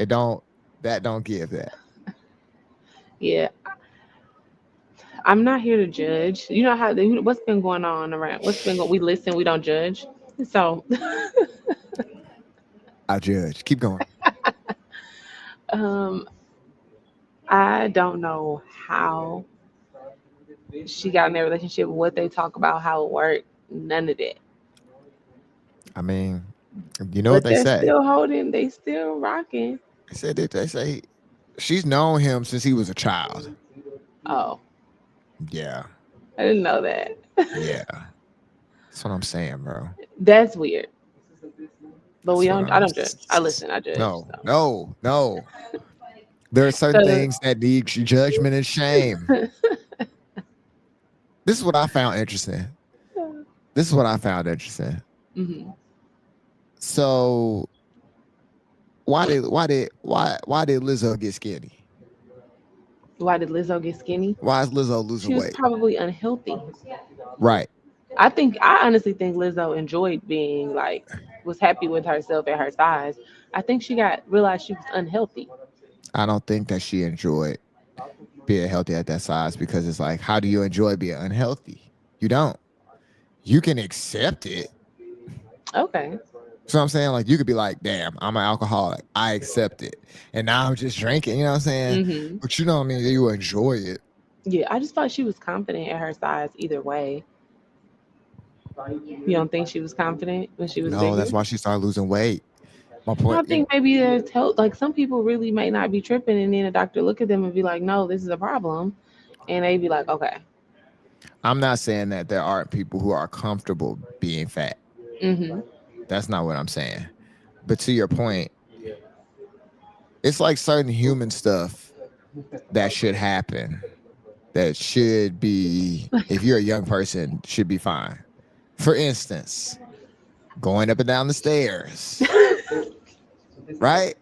That don't give that. Yeah. I'm not here to judge. You know what's been going on around. We listen. We don't judge. So, I judge. Keep going. um, I don't know how she got in that relationship, what they talk about, how it worked, none of that. I mean, You know what But they they're say? still holding. They still rocking. They say she's known him since he was a child. Oh, Yeah, I didn't know that. yeah. That's what I'm saying, bro. That's weird. But we That's what don't. I I'm. don't judge. I listen. I judge. No, no, no. There are certain So, things that need judgment and shame. so This is what I found interesting. This is what I found interesting. hmm So why did Lizzo get skinny? why did Lizzo get skinny? Why is Lizzo She losing was weight? probably unhealthy. Right. I honestly think Lizzo enjoyed being like was happy with herself at her size. I think she got realized she was unhealthy. I don't think that she enjoyed being healthy at that size because it's like, how do you enjoy being unhealthy? You don't. You can accept it. Okay. So I'm saying, like, you could be like, damn, I'm an alcoholic. I accept it. And now I'm just drinking, you know what I'm saying? hmm But you know what I mean? You enjoy it. Yeah, I just thought she was confident at her size either way. You don't think she was confident when she was No, bigger? that's why she started losing weight. My I point, think maybe there's help. Like some people really may not be tripping, and then a doctor look at them and be like, "No, this is a problem," and they be like, "Okay." I'm not saying that there aren't people who are comfortable being fat. hmm That's not what I'm saying. But to your point, it's like certain human stuff that should happen that should be, if you're a young person, should be fine. For instance, going up and down the stairs, right?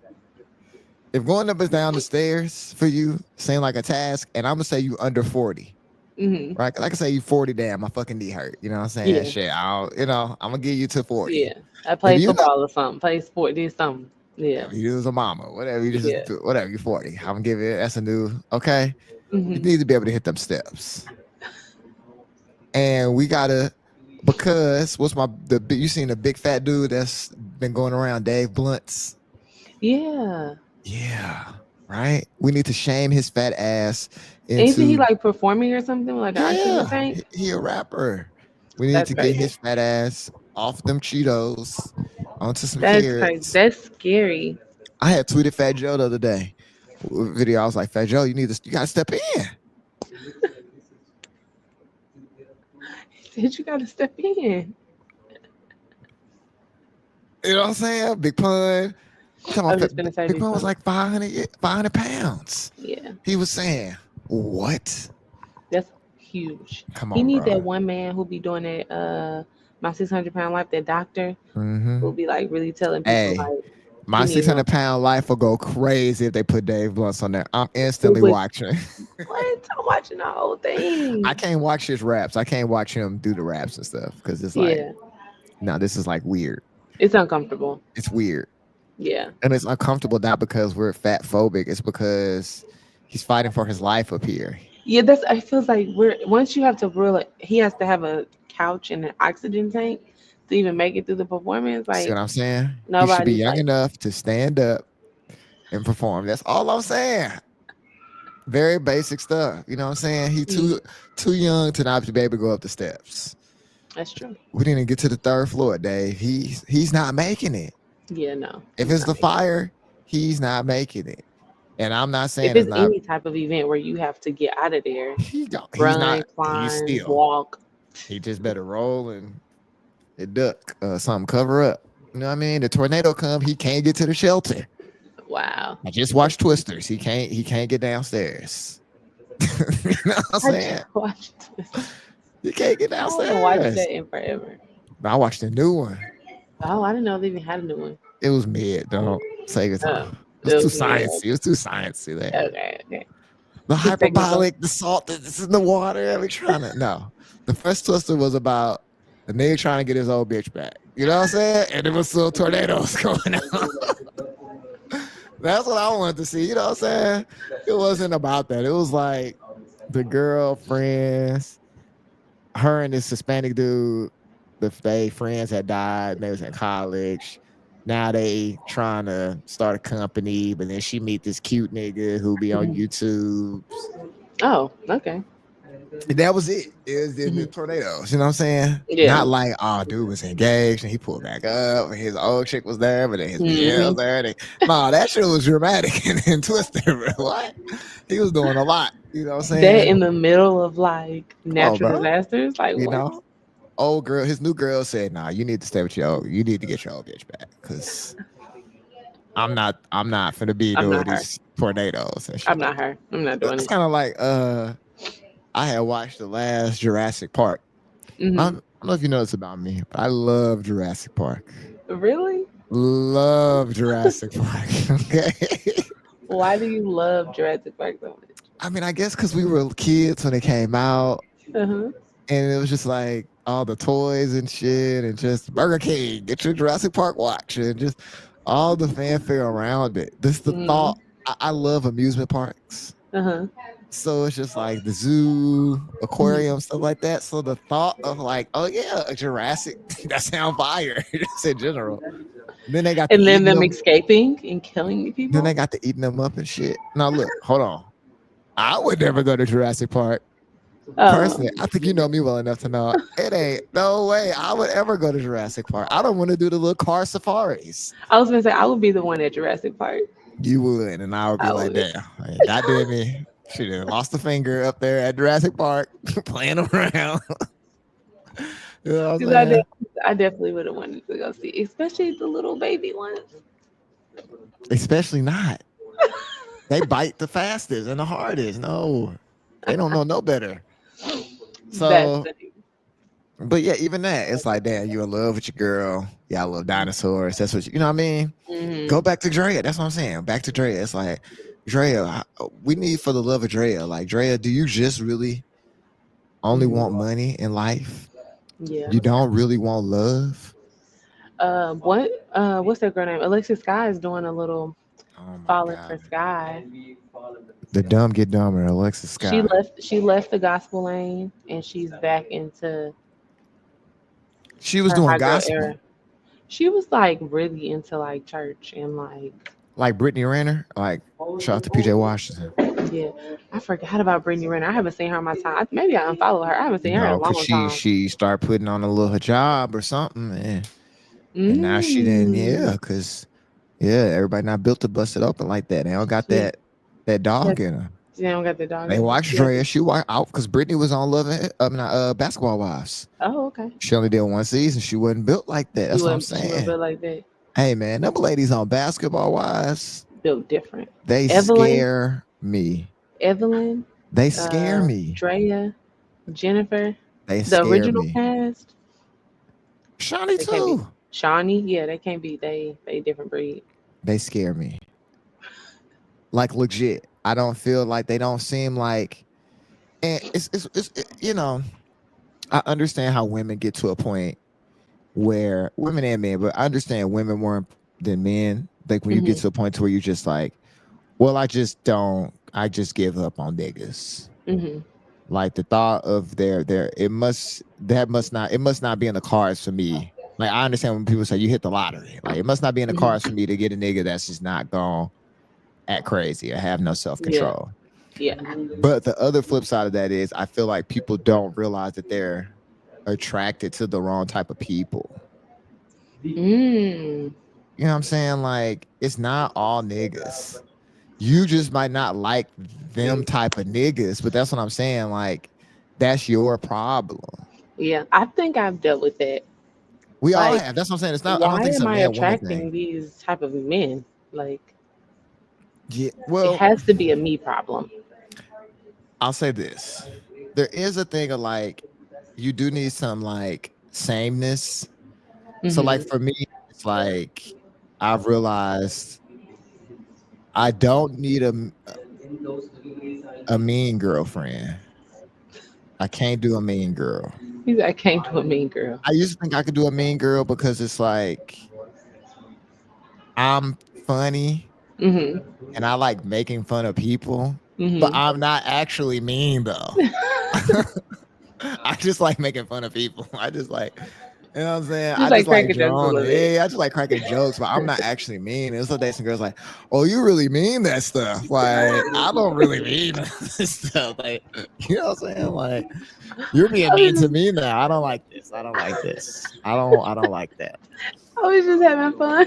If going up and down the stairs for you seem like a task, and I'm gonna say you under 40, hmm right? Like I say you 40, damn, my fucking knee hurt. You know what I'm saying? Yeah, Shit, I'm gonna give you to 40. yeah. I If played you not, football or something. Played sport, did something. Yeah, if you was a mama, whatever, you just yeah. whatever, you 40. I'm gonna give you that's a new okay. You hmm need to be able to hit them steps. And we gotta because what's you seen the big fat dude that's been going around, Dave Blunt's? Yeah. Yeah, right. We need to shame his fat ass Isn't he into like performing or something like an oxygen yeah. tank? He a rapper. We need That's to get crazy. his fat ass off them Cheetos onto some That's crazy. carrots. That's scary. I had tweeted Fat Joe the other day. Video. I was like, Fat Joe, you gotta step in. Said you got to step in. You know what I'm saying? Big pun. I'm talking I about was just gonna say Big big Pun was pun. like 500 pounds. Yeah, He was saying, what? that's huge. Come He on, need bro. that one man who be doing that. My 600 pound life. That doctor Mm-hmm. who'll be like really telling people Hey, like he my need him. 600-pound life will go crazy if they put Dave Blunts on there. I'm Who instantly would watching. what? I'm watching the whole I thing. can't watch his raps. I can't watch him do the raps and stuff because it's like, Yeah, no, this is like weird. it's uncomfortable. It's weird. Yeah, And it's uncomfortable not because we're fat phobic. It's because he's fighting for his life up here. yeah. That's. I feels like we're once you have to really. He has to have a couch and an oxygen tank to even make it through the performance. See Like what I'm saying? He should be nobody's young like. enough to stand up and perform. That's all I'm saying. Very basic stuff. You know what I'm saying? He Mm, too young to not be able to go up the steps. that's true. We didn't get to the third floor, Dave. He's not making it. Yeah, no, If he's it's not the making it. fire, he's not making it. And I'm not If saying it's it's not. any type of event where you have to get out of there, He don't. He's run, not. He's climb, still. walk. He just better roll and duck, something cover up. You know what I mean? The tornado come, he can't get to the shelter. Wow. I just watched Twisters. He can't get downstairs. You know what I'm I just saying? watched this. He can't get I haven't watched downstairs. that in forever. But I watched the new one. Oh, I didn't know they even had a new one. It was mid. Don't say it's Oh, it was it too was mid. sciencey. It was too sciencey there. Okay, okay. The Too technical. hyperbolic, the salt that's in the water. Every trying to no. The first Twister was about the nigga trying to get his old bitch back. You know what I'm saying? And there was still tornadoes going on. That's what I wanted to see. You know what I'm saying? It wasn't about that. It was like the girlfriends, her and this Hispanic dude, they friends had died and they was in college. Now they trying to start a company, but then she meet this cute nigga who be on Mhm. YouTube. Oh, okay. That was it. It was in the Mhm. tornadoes. You know what I'm saying? Yeah. Not like, oh, dude was engaged and he pulled back up and his old chick was there, but then his BL was Hmm. there. No, that shit was dramatic and twisted. Bro. What? He was doing a lot. You know what I'm That saying? in the middle of like Come on, natural bro. disasters, like You what? know? Old girl, his new girl said, nah, you need to stay with your old, you need to get your old bitch back. Cause I'm not finna be I'm doing not her. these tornadoes and I'm shit like not that. her. I'm not doing It's it. kind of like I had watched the last Jurassic Park. I Hmm. don't know if you know this about me, but I love Jurassic Park. Really? Love Jurassic Park. Okay. Why do you love Jurassic Park so much? I mean, I guess because we were kids when it came out, Uh-huh. and it was just like all the toys and shit, and just Burger King, get your Jurassic Park watch, and just all the fanfare around it. This the Hmm. thought. I love amusement parks. Uh-huh. So it's just like the zoo, Hmm. aquarium, stuff like that. So the thought of like, oh yeah, a Jurassic, that sound fire, just in general. Then they got to And then eating them them. escaping and killing Then people. they got to eating them up and shit. Now look, hold on. I would never go to Jurassic Park. Oh, Personally, I think you know me well enough to know it ain't no way I would ever go to Jurassic Park. I don't want to do the little car safaris. I was gonna say I would be the one at Jurassic Park. You would, and I would be I like, would, damn, God damn me. She done lost a finger up there at Jurassic Park playing around. You know what I'm because I did. saying? I definitely would have wanted to go see, especially the little baby ones. Especially not. They bite the fastest and the hardest. No, they don't know no better. That's So, funny. but yeah, even that, it's like, damn, you in love with your girl. Y'all love dinosaurs. That's what you know what I mean? Go Hmm. back to Drea. That's what I'm saying. Back to Drea. It's like, Drea, we need for the love of Drea. Like, Drea, do you just really only want Hmm. money in life? Yeah. You don't really want love? What? What's that girl name? Alexis Sky is doing a little Oh my falling God. for Sky. The dumb get dumber. Alexis She Scott. left. She left the gospel lane and she's back into She was her doing high girl gospel. era. She was like really into like church and like Like Brittany Renner. Like, shout out to PJ Washington. yeah. I forgot about Brittany Renner. I haven't seen her in my time. Maybe I unfollowed her. I haven't You seen her in a know, cause long time. she started putting on a little hijab or something, and now she didn't. Mm. Yeah, cause yeah, everybody not built to bust it open like that. They don't got Yeah. that Yeah. dog in her. She don't got the dog They in her. watched Yeah. Drea. She walked out because Brittany was on Love and not, Basketball Wives. Oh, okay. She only did one season. She wasn't built like that. She That's what I'm wouldn't. She wouldn't saying. feel like that. Hey man, them ladies on Basketball Wives, Built different. they Evelyn. scare me. Evelyn. They scare me. Drea. Jennifer. They The scare original me. cast. Shawnee They can't be. too. Shawnee. Yeah, they can't be. They different breed. They scare me. Like legit. I don't feel like they don't seem like, and you know, I understand how women get to a point where women and men, but I understand women more than men. Like when you get Hmm. to a point to where you just like, well, I just give up on niggas. Hmm. Like the thought of it must not be in the cards for me. Like I understand when people say you hit the lottery. Like it must not be in the cards Hmm. for me to get a nigga that's just not going act crazy or have no self Yeah. control. Yeah. But the other flip side of that is I feel like people don't realize that they're attracted to the wrong type of people. Mm. You know what I'm saying? Like it's not all niggas. You just might not like them type of niggas, but that's what I'm saying. Like that's your problem. Yeah. I think I've dealt with that. We all Like, have. That's what I'm saying. It's not. I don't why think it's am a I man woman thing. attracting these type of men? Like, Yeah. it Well, has to be a me problem. I'll say this. There is a thing of like you do need some like sameness. So like Hmm. for me, it's like I've realized I don't need a mean girlfriend. I can't do a mean girl. He's like, I can't do a mean girl. I used to think I could do a mean girl because it's like I'm funny Hmm. and I like making fun of people, but Hmm. I'm not actually mean though. I just like making fun of people. I just like You know what I'm saying? Just I like just like cracking jokes a drawing. little bit. Yeah, I just like cracking jokes, but I'm not actually mean. And so days some girls like, oh, you really mean that stuff. Like, I don't really mean this stuff. Like, you know what I'm saying? Like, you're being I mean to was me now. I don't like this. I don't like this. I don't like that. I was just having fun.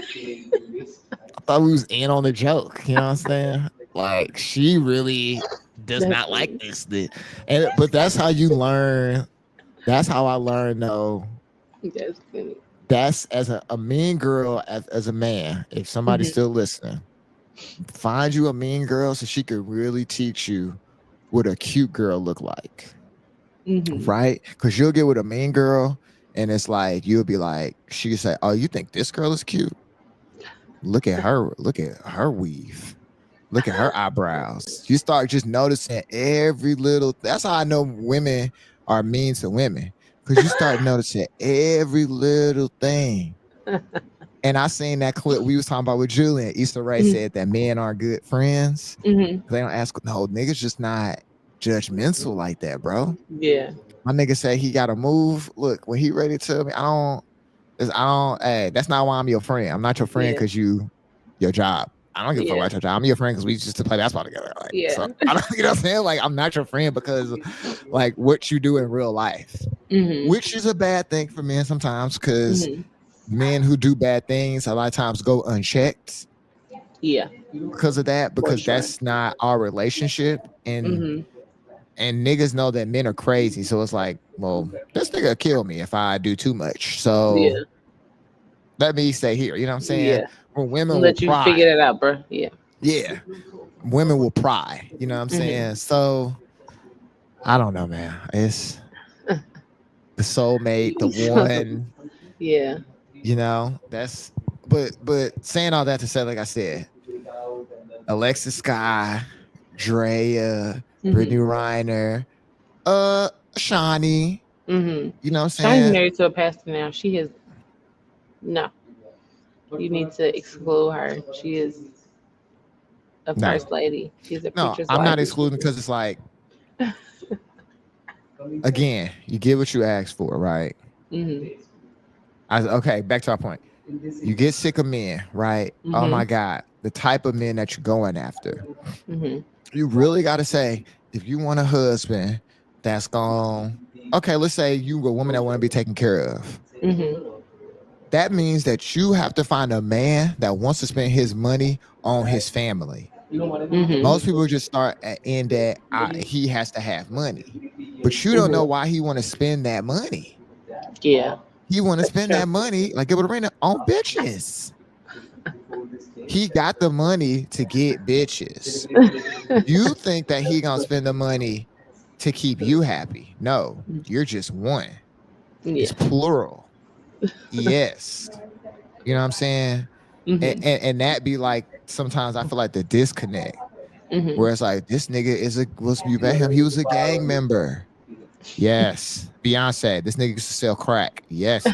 I thought we was in on the joke. You know what I'm saying? Like, she really does That's not like funny. this. And but that's how you learn. That's how I learned though. That's funny. That's as a mean girl as a man, if somebody's Mhm. still listening, find you a mean girl so she could really teach you what a cute girl look like. Mhm. Right? Because you'll get with a mean girl and it's like you'll be like, she could say, oh, you think this girl is cute? Look at her weave. Look at her eyebrows. You start just noticing every little. That's how I know women are mean to women. Because you start noticing every little thing. And I seen that clip we was talking about with Julian. Issa Rae Mhm. said that men are good friends. Mhm. They don't ask. No, niggas just not judgmental like that, bro. Yeah. My nigga say he got to move. Look, when he ready to tell me, I don't. Hey, that's not why I'm your friend. I'm not your friend Yeah. because your job. I don't give a fuck Yeah. about your job. I'm your friend because we used to play basketball together. Like, so Yeah. I don't, you know what I'm saying? Like, I'm not your friend because like what you do in real life, Mhm. which is a bad thing for men sometimes because Mhm. men who do bad things a lot of times go unchecked Yeah. because of that, For because sure. that's not our relationship. Mhm. And niggas know that men are crazy. So it's like, well, this nigga kill me if I do too much. So Yeah. let me stay here. You know what I'm saying? Yeah. Where women will Let you pry. figure that out, bro. Yeah. Yeah. Women will pry. You know what I'm Mhm. saying? So I don't know, man. It's the soulmate, the one, Yeah. you know, that's but saying all that to say, like I said, Alexis Sky, Drea, Brittany Mhm. Reiner, uh, Shawnee, Mhm. you know what I'm Shawnee's saying? married to a pastor now. She has no. You need to exclude her. She is a No. first lady. She's a No, preacher's I'm wife. not excluding because it's like, again, you get what you ask for, right? Mhm. Okay, back to our point. You get sick of men, right? Oh my Mhm. God, the type of men that you're going after. Mhm. You really got to say, if you want a husband that's gone, okay, let's say you a woman that want to be taken care of. Mhm. That means that you have to find a man that wants to spend his money on his family. Most Mhm. people just start in that he has to have money, but you don't know Mhm. why he want to spend that money. Yeah, He want to that's spend true. that money like Gilbert Arenas on bitches. He got the money to get bitches. You think that he gonna spend the money to keep you happy? No, you're just one. It's Yeah. plural. Yes, you know what I'm saying. Mhm. And that be like sometimes I feel like the disconnect Mhm. where it's like this nigga was you met him, he was a gang member. Yes. Beyonce, this nigga used to sell crack. Yes,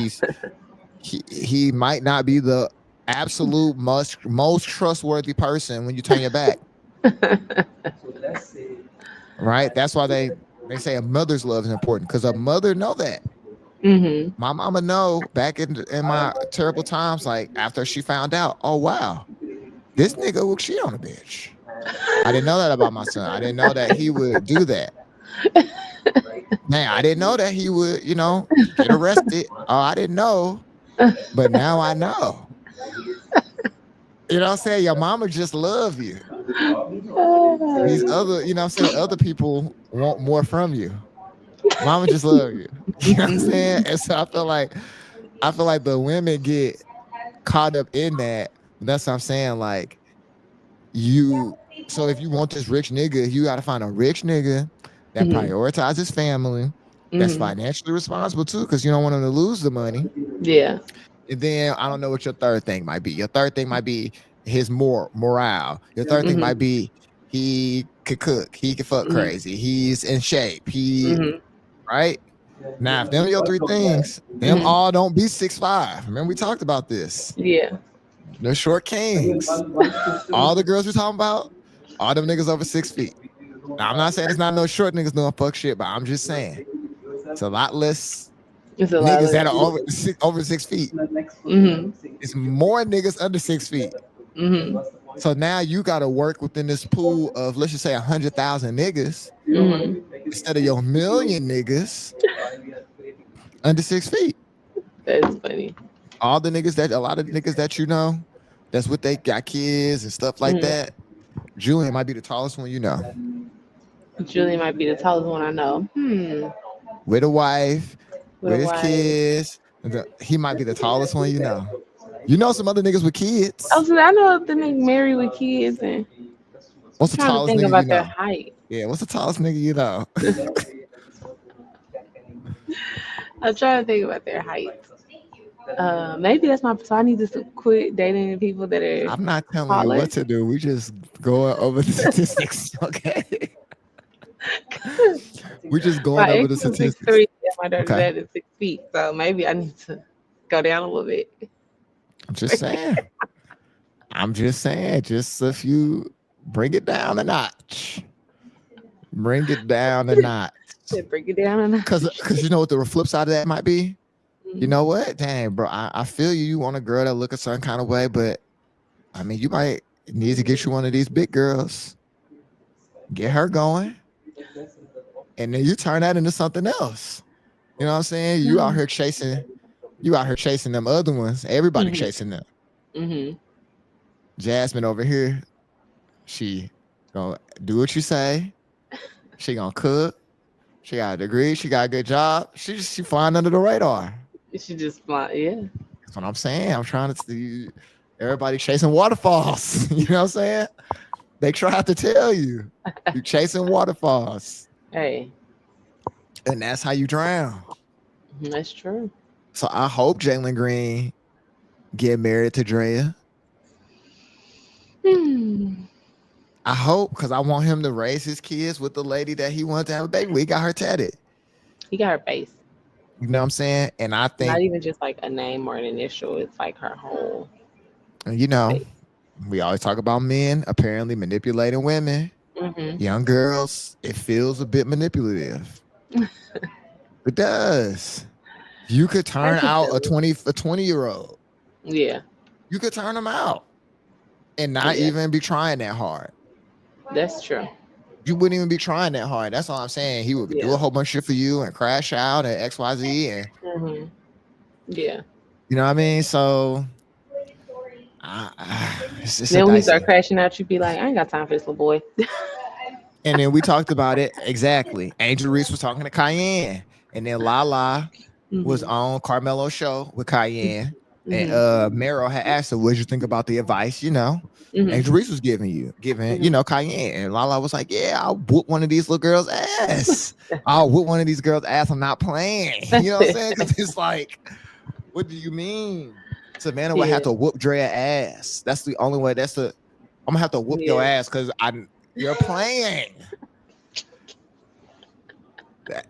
he might not be the absolute most trustworthy person when you turn your back, right? That's why they say a mother's love is important because a mother know that. Mhm. My mama know back in my terrible times, like after she found out, oh wow, this nigga will cheat on a bitch. I didn't know that about my son. I didn't know that he would do that. Now I didn't know that he would, get arrested. Oh, I didn't know, but now I know. You know what I'm saying? Your mama just love you. These other, you know what I'm saying, other people want more from you. Mama just love you. You know what I'm saying? And so I feel like the women get caught up in that. That's what I'm saying. Like you so if you want this rich nigga, you gotta find a rich nigga that Mhm. prioritizes family, that's Mhm. financially responsible too, because you don't want him to lose the money. Yeah. And then I don't know what your third thing might be. Your third thing might be his morale. Your third thing might Mhm. be he could cook, he could fuck Mhm. crazy, he's in shape, Mhm. right? Now, if them your three things, them Mhm. all don't be 6'5". Remember we talked about this. Yeah. They're short kings. All the girls we talking about, all them niggas over 6 feet. Now, I'm not saying it's not no short niggas doing fuck shit, but I'm just saying it's a lot less It's a lot Niggas of that are over 6 feet. Mhm. It's more niggas under 6 feet. Mhm. So now you got to work within this pool of, let's just say, 100,000 niggas Mhm. instead of your million niggas under 6 feet. That's funny. A lot of niggas that that's what they got kids and stuff like Mhm. that. Julian might be the tallest one you know. Julie might be the tallest one I know. With a wife, With a with his wife. kids. He might be the tallest one you know. You know some other niggas with Oh, kids. so I know the nigga married with kids, and I'm What's the trying to tallest think nigga you about their know? height. Yeah, what's the tallest nigga you know? I'm trying to think about their height. Maybe that's my. So I need to quit dating people that are I'm not telling you taller. what to do. We just going over the statistics, okay? We just going My over ex the was statistics. 6'3", and my dirty Okay. dad is 6 feet. So maybe I need to go down a little bit. I'm just saying. I'm just saying. Just if you bring it down a notch. Bring it down a notch. Yeah, break it down a notch. Cause you know what the flip side of that might be? You Mhm. know what? Dang, bro. I feel you. You want a girl that look a certain kind of way, but I mean you might need to get you one of these big girls. Get her going. And then you turn that into something else. You know what I'm saying? You out here chasing them other ones. Everybody Mhm. chasing them. Mhm. Jasmine over here, she gonna do what you say. She gonna cook. She got a degree. She got a good job. She flying under the radar. She just fly. Yeah. That's what I'm saying. I'm trying to see everybody chasing waterfalls. You know what I'm saying? They try to tell you. You chasing waterfalls. Hey, And that's how you drown. that's true. So I hope Jalen Green get married to Drea. Hmm. I hope because I want him to raise his kids with the lady that he wanted to have a baby with. He got her tatted. He got her face. You know what I'm saying? And I Not think, even just like a name or an initial. It's like her whole you know, face. we always talk about men apparently manipulating women, Mhm. young girls. It feels a bit manipulative. It does. You could I turn can out feel a it. 20-year-old. Yeah. You could turn them out and not Yeah. even be trying that hard. That's true. You wouldn't even be trying that hard. That's all I'm saying. He would do Yeah. a whole bunch of shit for you and crash out and XYZ. And Mhm. Yeah. you know what I mean? So it's a Then when he start dicey. crashing out, you be like, I ain't got time for this little boy. And then we talked about it exactly. Angel Reese was talking to Cayenne, and then Lala was Mhm. on Carmelo's show with Cayenne, and Mhm. Meryl had asked her, "What'd you think about the advice?" Mhm. Angel Reese was giving Mhm. Cayenne, and Lala was like, "Yeah, I'll whoop one of these little girls' ass. I'll whoop one of these girls' ass. I'm not playing." You know what I'm saying? Because it's like, what do you mean? Savannah would have Yeah. to whoop Drea ass. That's the only way. I'm gonna have to whoop your Yeah. ass because you're playing.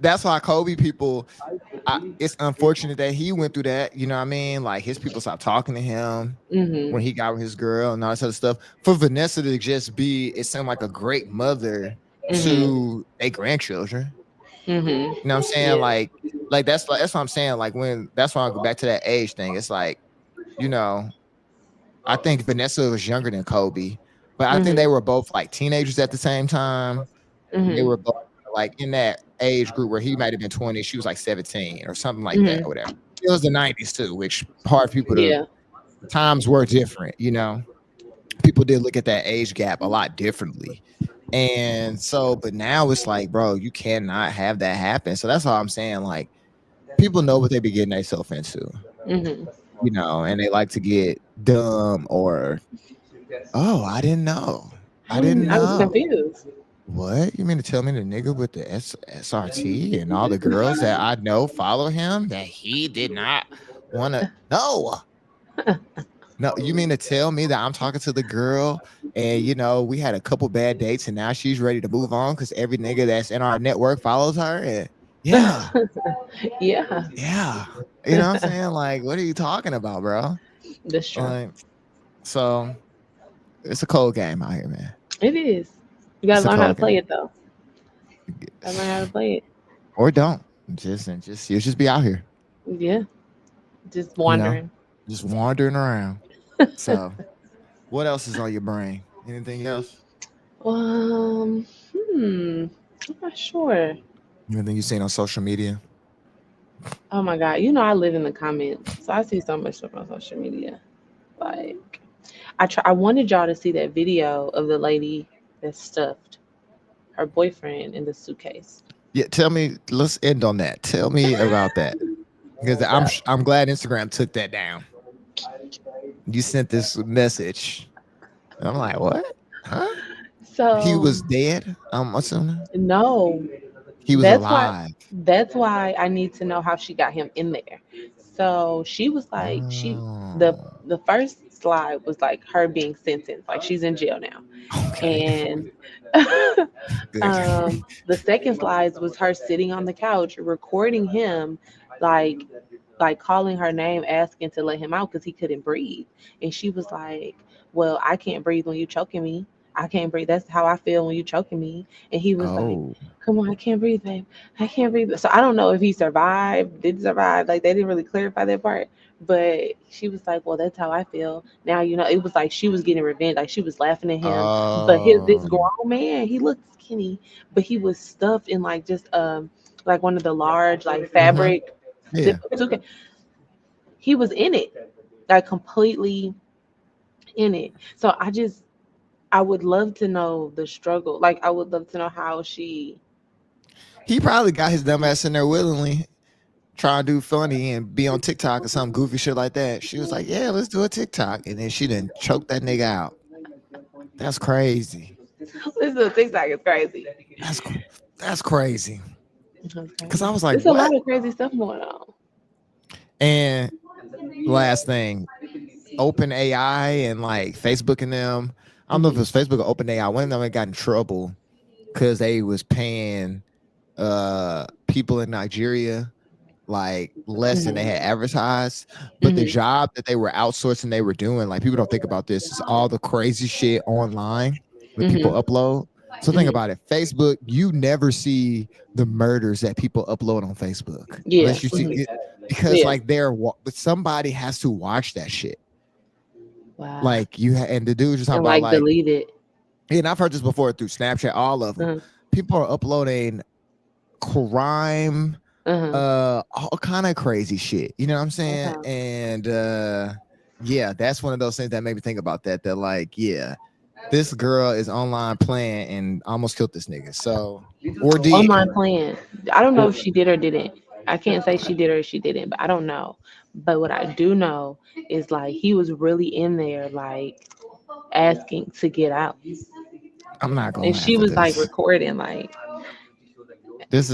That's why Kobe people. It's unfortunate that he went through that. You know what I mean? Like his people stopped talking to him when Mhm. he got with his girl and all this other stuff. For Vanessa to just it seemed like a great mother Mhm. to a grandchildren. Mhm. You know what I'm saying? Yeah. That's what I'm saying. Like that's why I go back to that age thing. It's like, you know, I think Vanessa was younger than Kobe, but I think they Mhm. were both like teenagers at the same time. And they Mhm. were both like in that age group where he might have been 20, she was like 17 or something like that, or Mhm. whatever. It was the 90s too, which hard people to Yeah. times were different, People did look at that age gap a lot differently. And so, but now it's like, bro, you cannot have that happen. So that's all I'm saying. Like, people know what they be getting themselves into, Mhm. and they like to get dumb or, oh, I didn't know. I didn't I was know. confused. What? You mean to tell me the nigga with the SRT and all the girls that I know follow him that he did not want to? No, no. You mean to tell me that I'm talking to the girl and we had a couple bad dates and now she's ready to move on because every nigga that's in our network follows her? And yeah, Yeah. yeah. You know what I'm saying? Like, what are you talking about, bro? That's true. Like, so it's a cold game out here, man. It is. You gotta It's a learn how to cold play game. it though. Gotta learn how to play it. Or don't. Just you just be out here. Yeah, just You know, wondering. just wandering around. So, what else is on your brain? Anything else? Um, hmm, I'm not sure. Anything you seen on social media? Oh my God, you know I live in the comments, so I see so much stuff on social media. Like I wanted y'all to see that video of the lady that stuffed her boyfriend in the suitcase. Yeah, tell me. Let's end on that. Tell me about that because So, I'm glad Instagram took that down. You sent this message, and I'm like, what? Huh? He so was dead. I'm assuming no, he was that's why alive. that's why I need to know how she got him in there. So she was like the Oh, the first slide was like her being sentenced, like she's in jail now. okay, And good. the second slides was her sitting on the couch recording him, like calling her name, asking to let him out because he couldn't breathe. And she was like, well, I can't breathe when you choking me. I can't breathe. That's how I feel when you choking me. And he was like, Oh, come on, I can't breathe, babe. I can't breathe. So I don't know if he survived, didn't survive. Like they didn't really clarify that part. But she was like, well, that's how I feel. Now, it was like she was getting revenge. Like she was laughing at him. But this oh, grown man, he looked skinny, but he was stuffed in like just like one of the large like mm-hmm. fabric zip Yeah. up suitcase. He was in it, like completely in it. So I would love to know the struggle. Like I would love to know how she. He probably got his dumb ass in there willingly, trying to do funny and be on TikTok or some goofy shit like that. She was like, "Yeah, let's do a TikTok," and then she didn't choke that nigga out. That's crazy. This is a TikTok is crazy. That's that's crazy. That's Because crazy. I was like, There's a "What?" lot of crazy stuff going on. And last thing, Open AI and like Facebook and them. I don't know if it Hmm. was Facebook or Open AI. One of them had got in trouble because they was paying people in Nigeria like less than they Hmm. had advertised. But the Hmm. job that they were outsourcing, they were doing, like people don't think about this, is all the crazy shit online that people Hmm. upload. So think Hmm. about it. Facebook, you never see the murders that people upload on Facebook Yeah. unless you see Hmm. it because Yeah. like but somebody has to watch that shit. Wow. Like and the dude just talking And about like like, delete it. and I've heard this before through Snapchat, all of them. Uh-huh. People are uploading crime, Uh-huh. all kind of crazy shit. You know what I'm saying? Okay. And yeah, that's one of those things that made me think about that. That like, yeah, this girl is online playing and almost killed this nigga. So or did. Online playing. I don't know Or if she did or didn't. I can't say she did or she didn't, but I don't know. But what I do know is like he was really in there, like asking to get out, I'm not and gonna she laugh at was like this. recording, like, This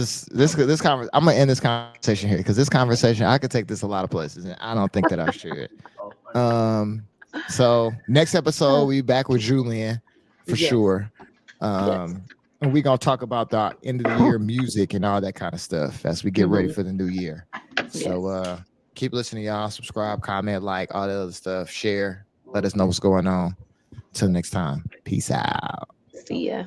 conversation. I'm gonna end this conversation here because this conversation I could take this a lot of places, and I don't think that I should. Um, so next episode we back with Julian for yes, sure. yes, And we gonna talk about the end of the year music and all that kind of stuff as we get ready hmm, for the new year. So yes. keep listening, y'all. Subscribe, comment, like, all the other stuff. Share. Let us know what's going on. Till next time. Peace out. See ya.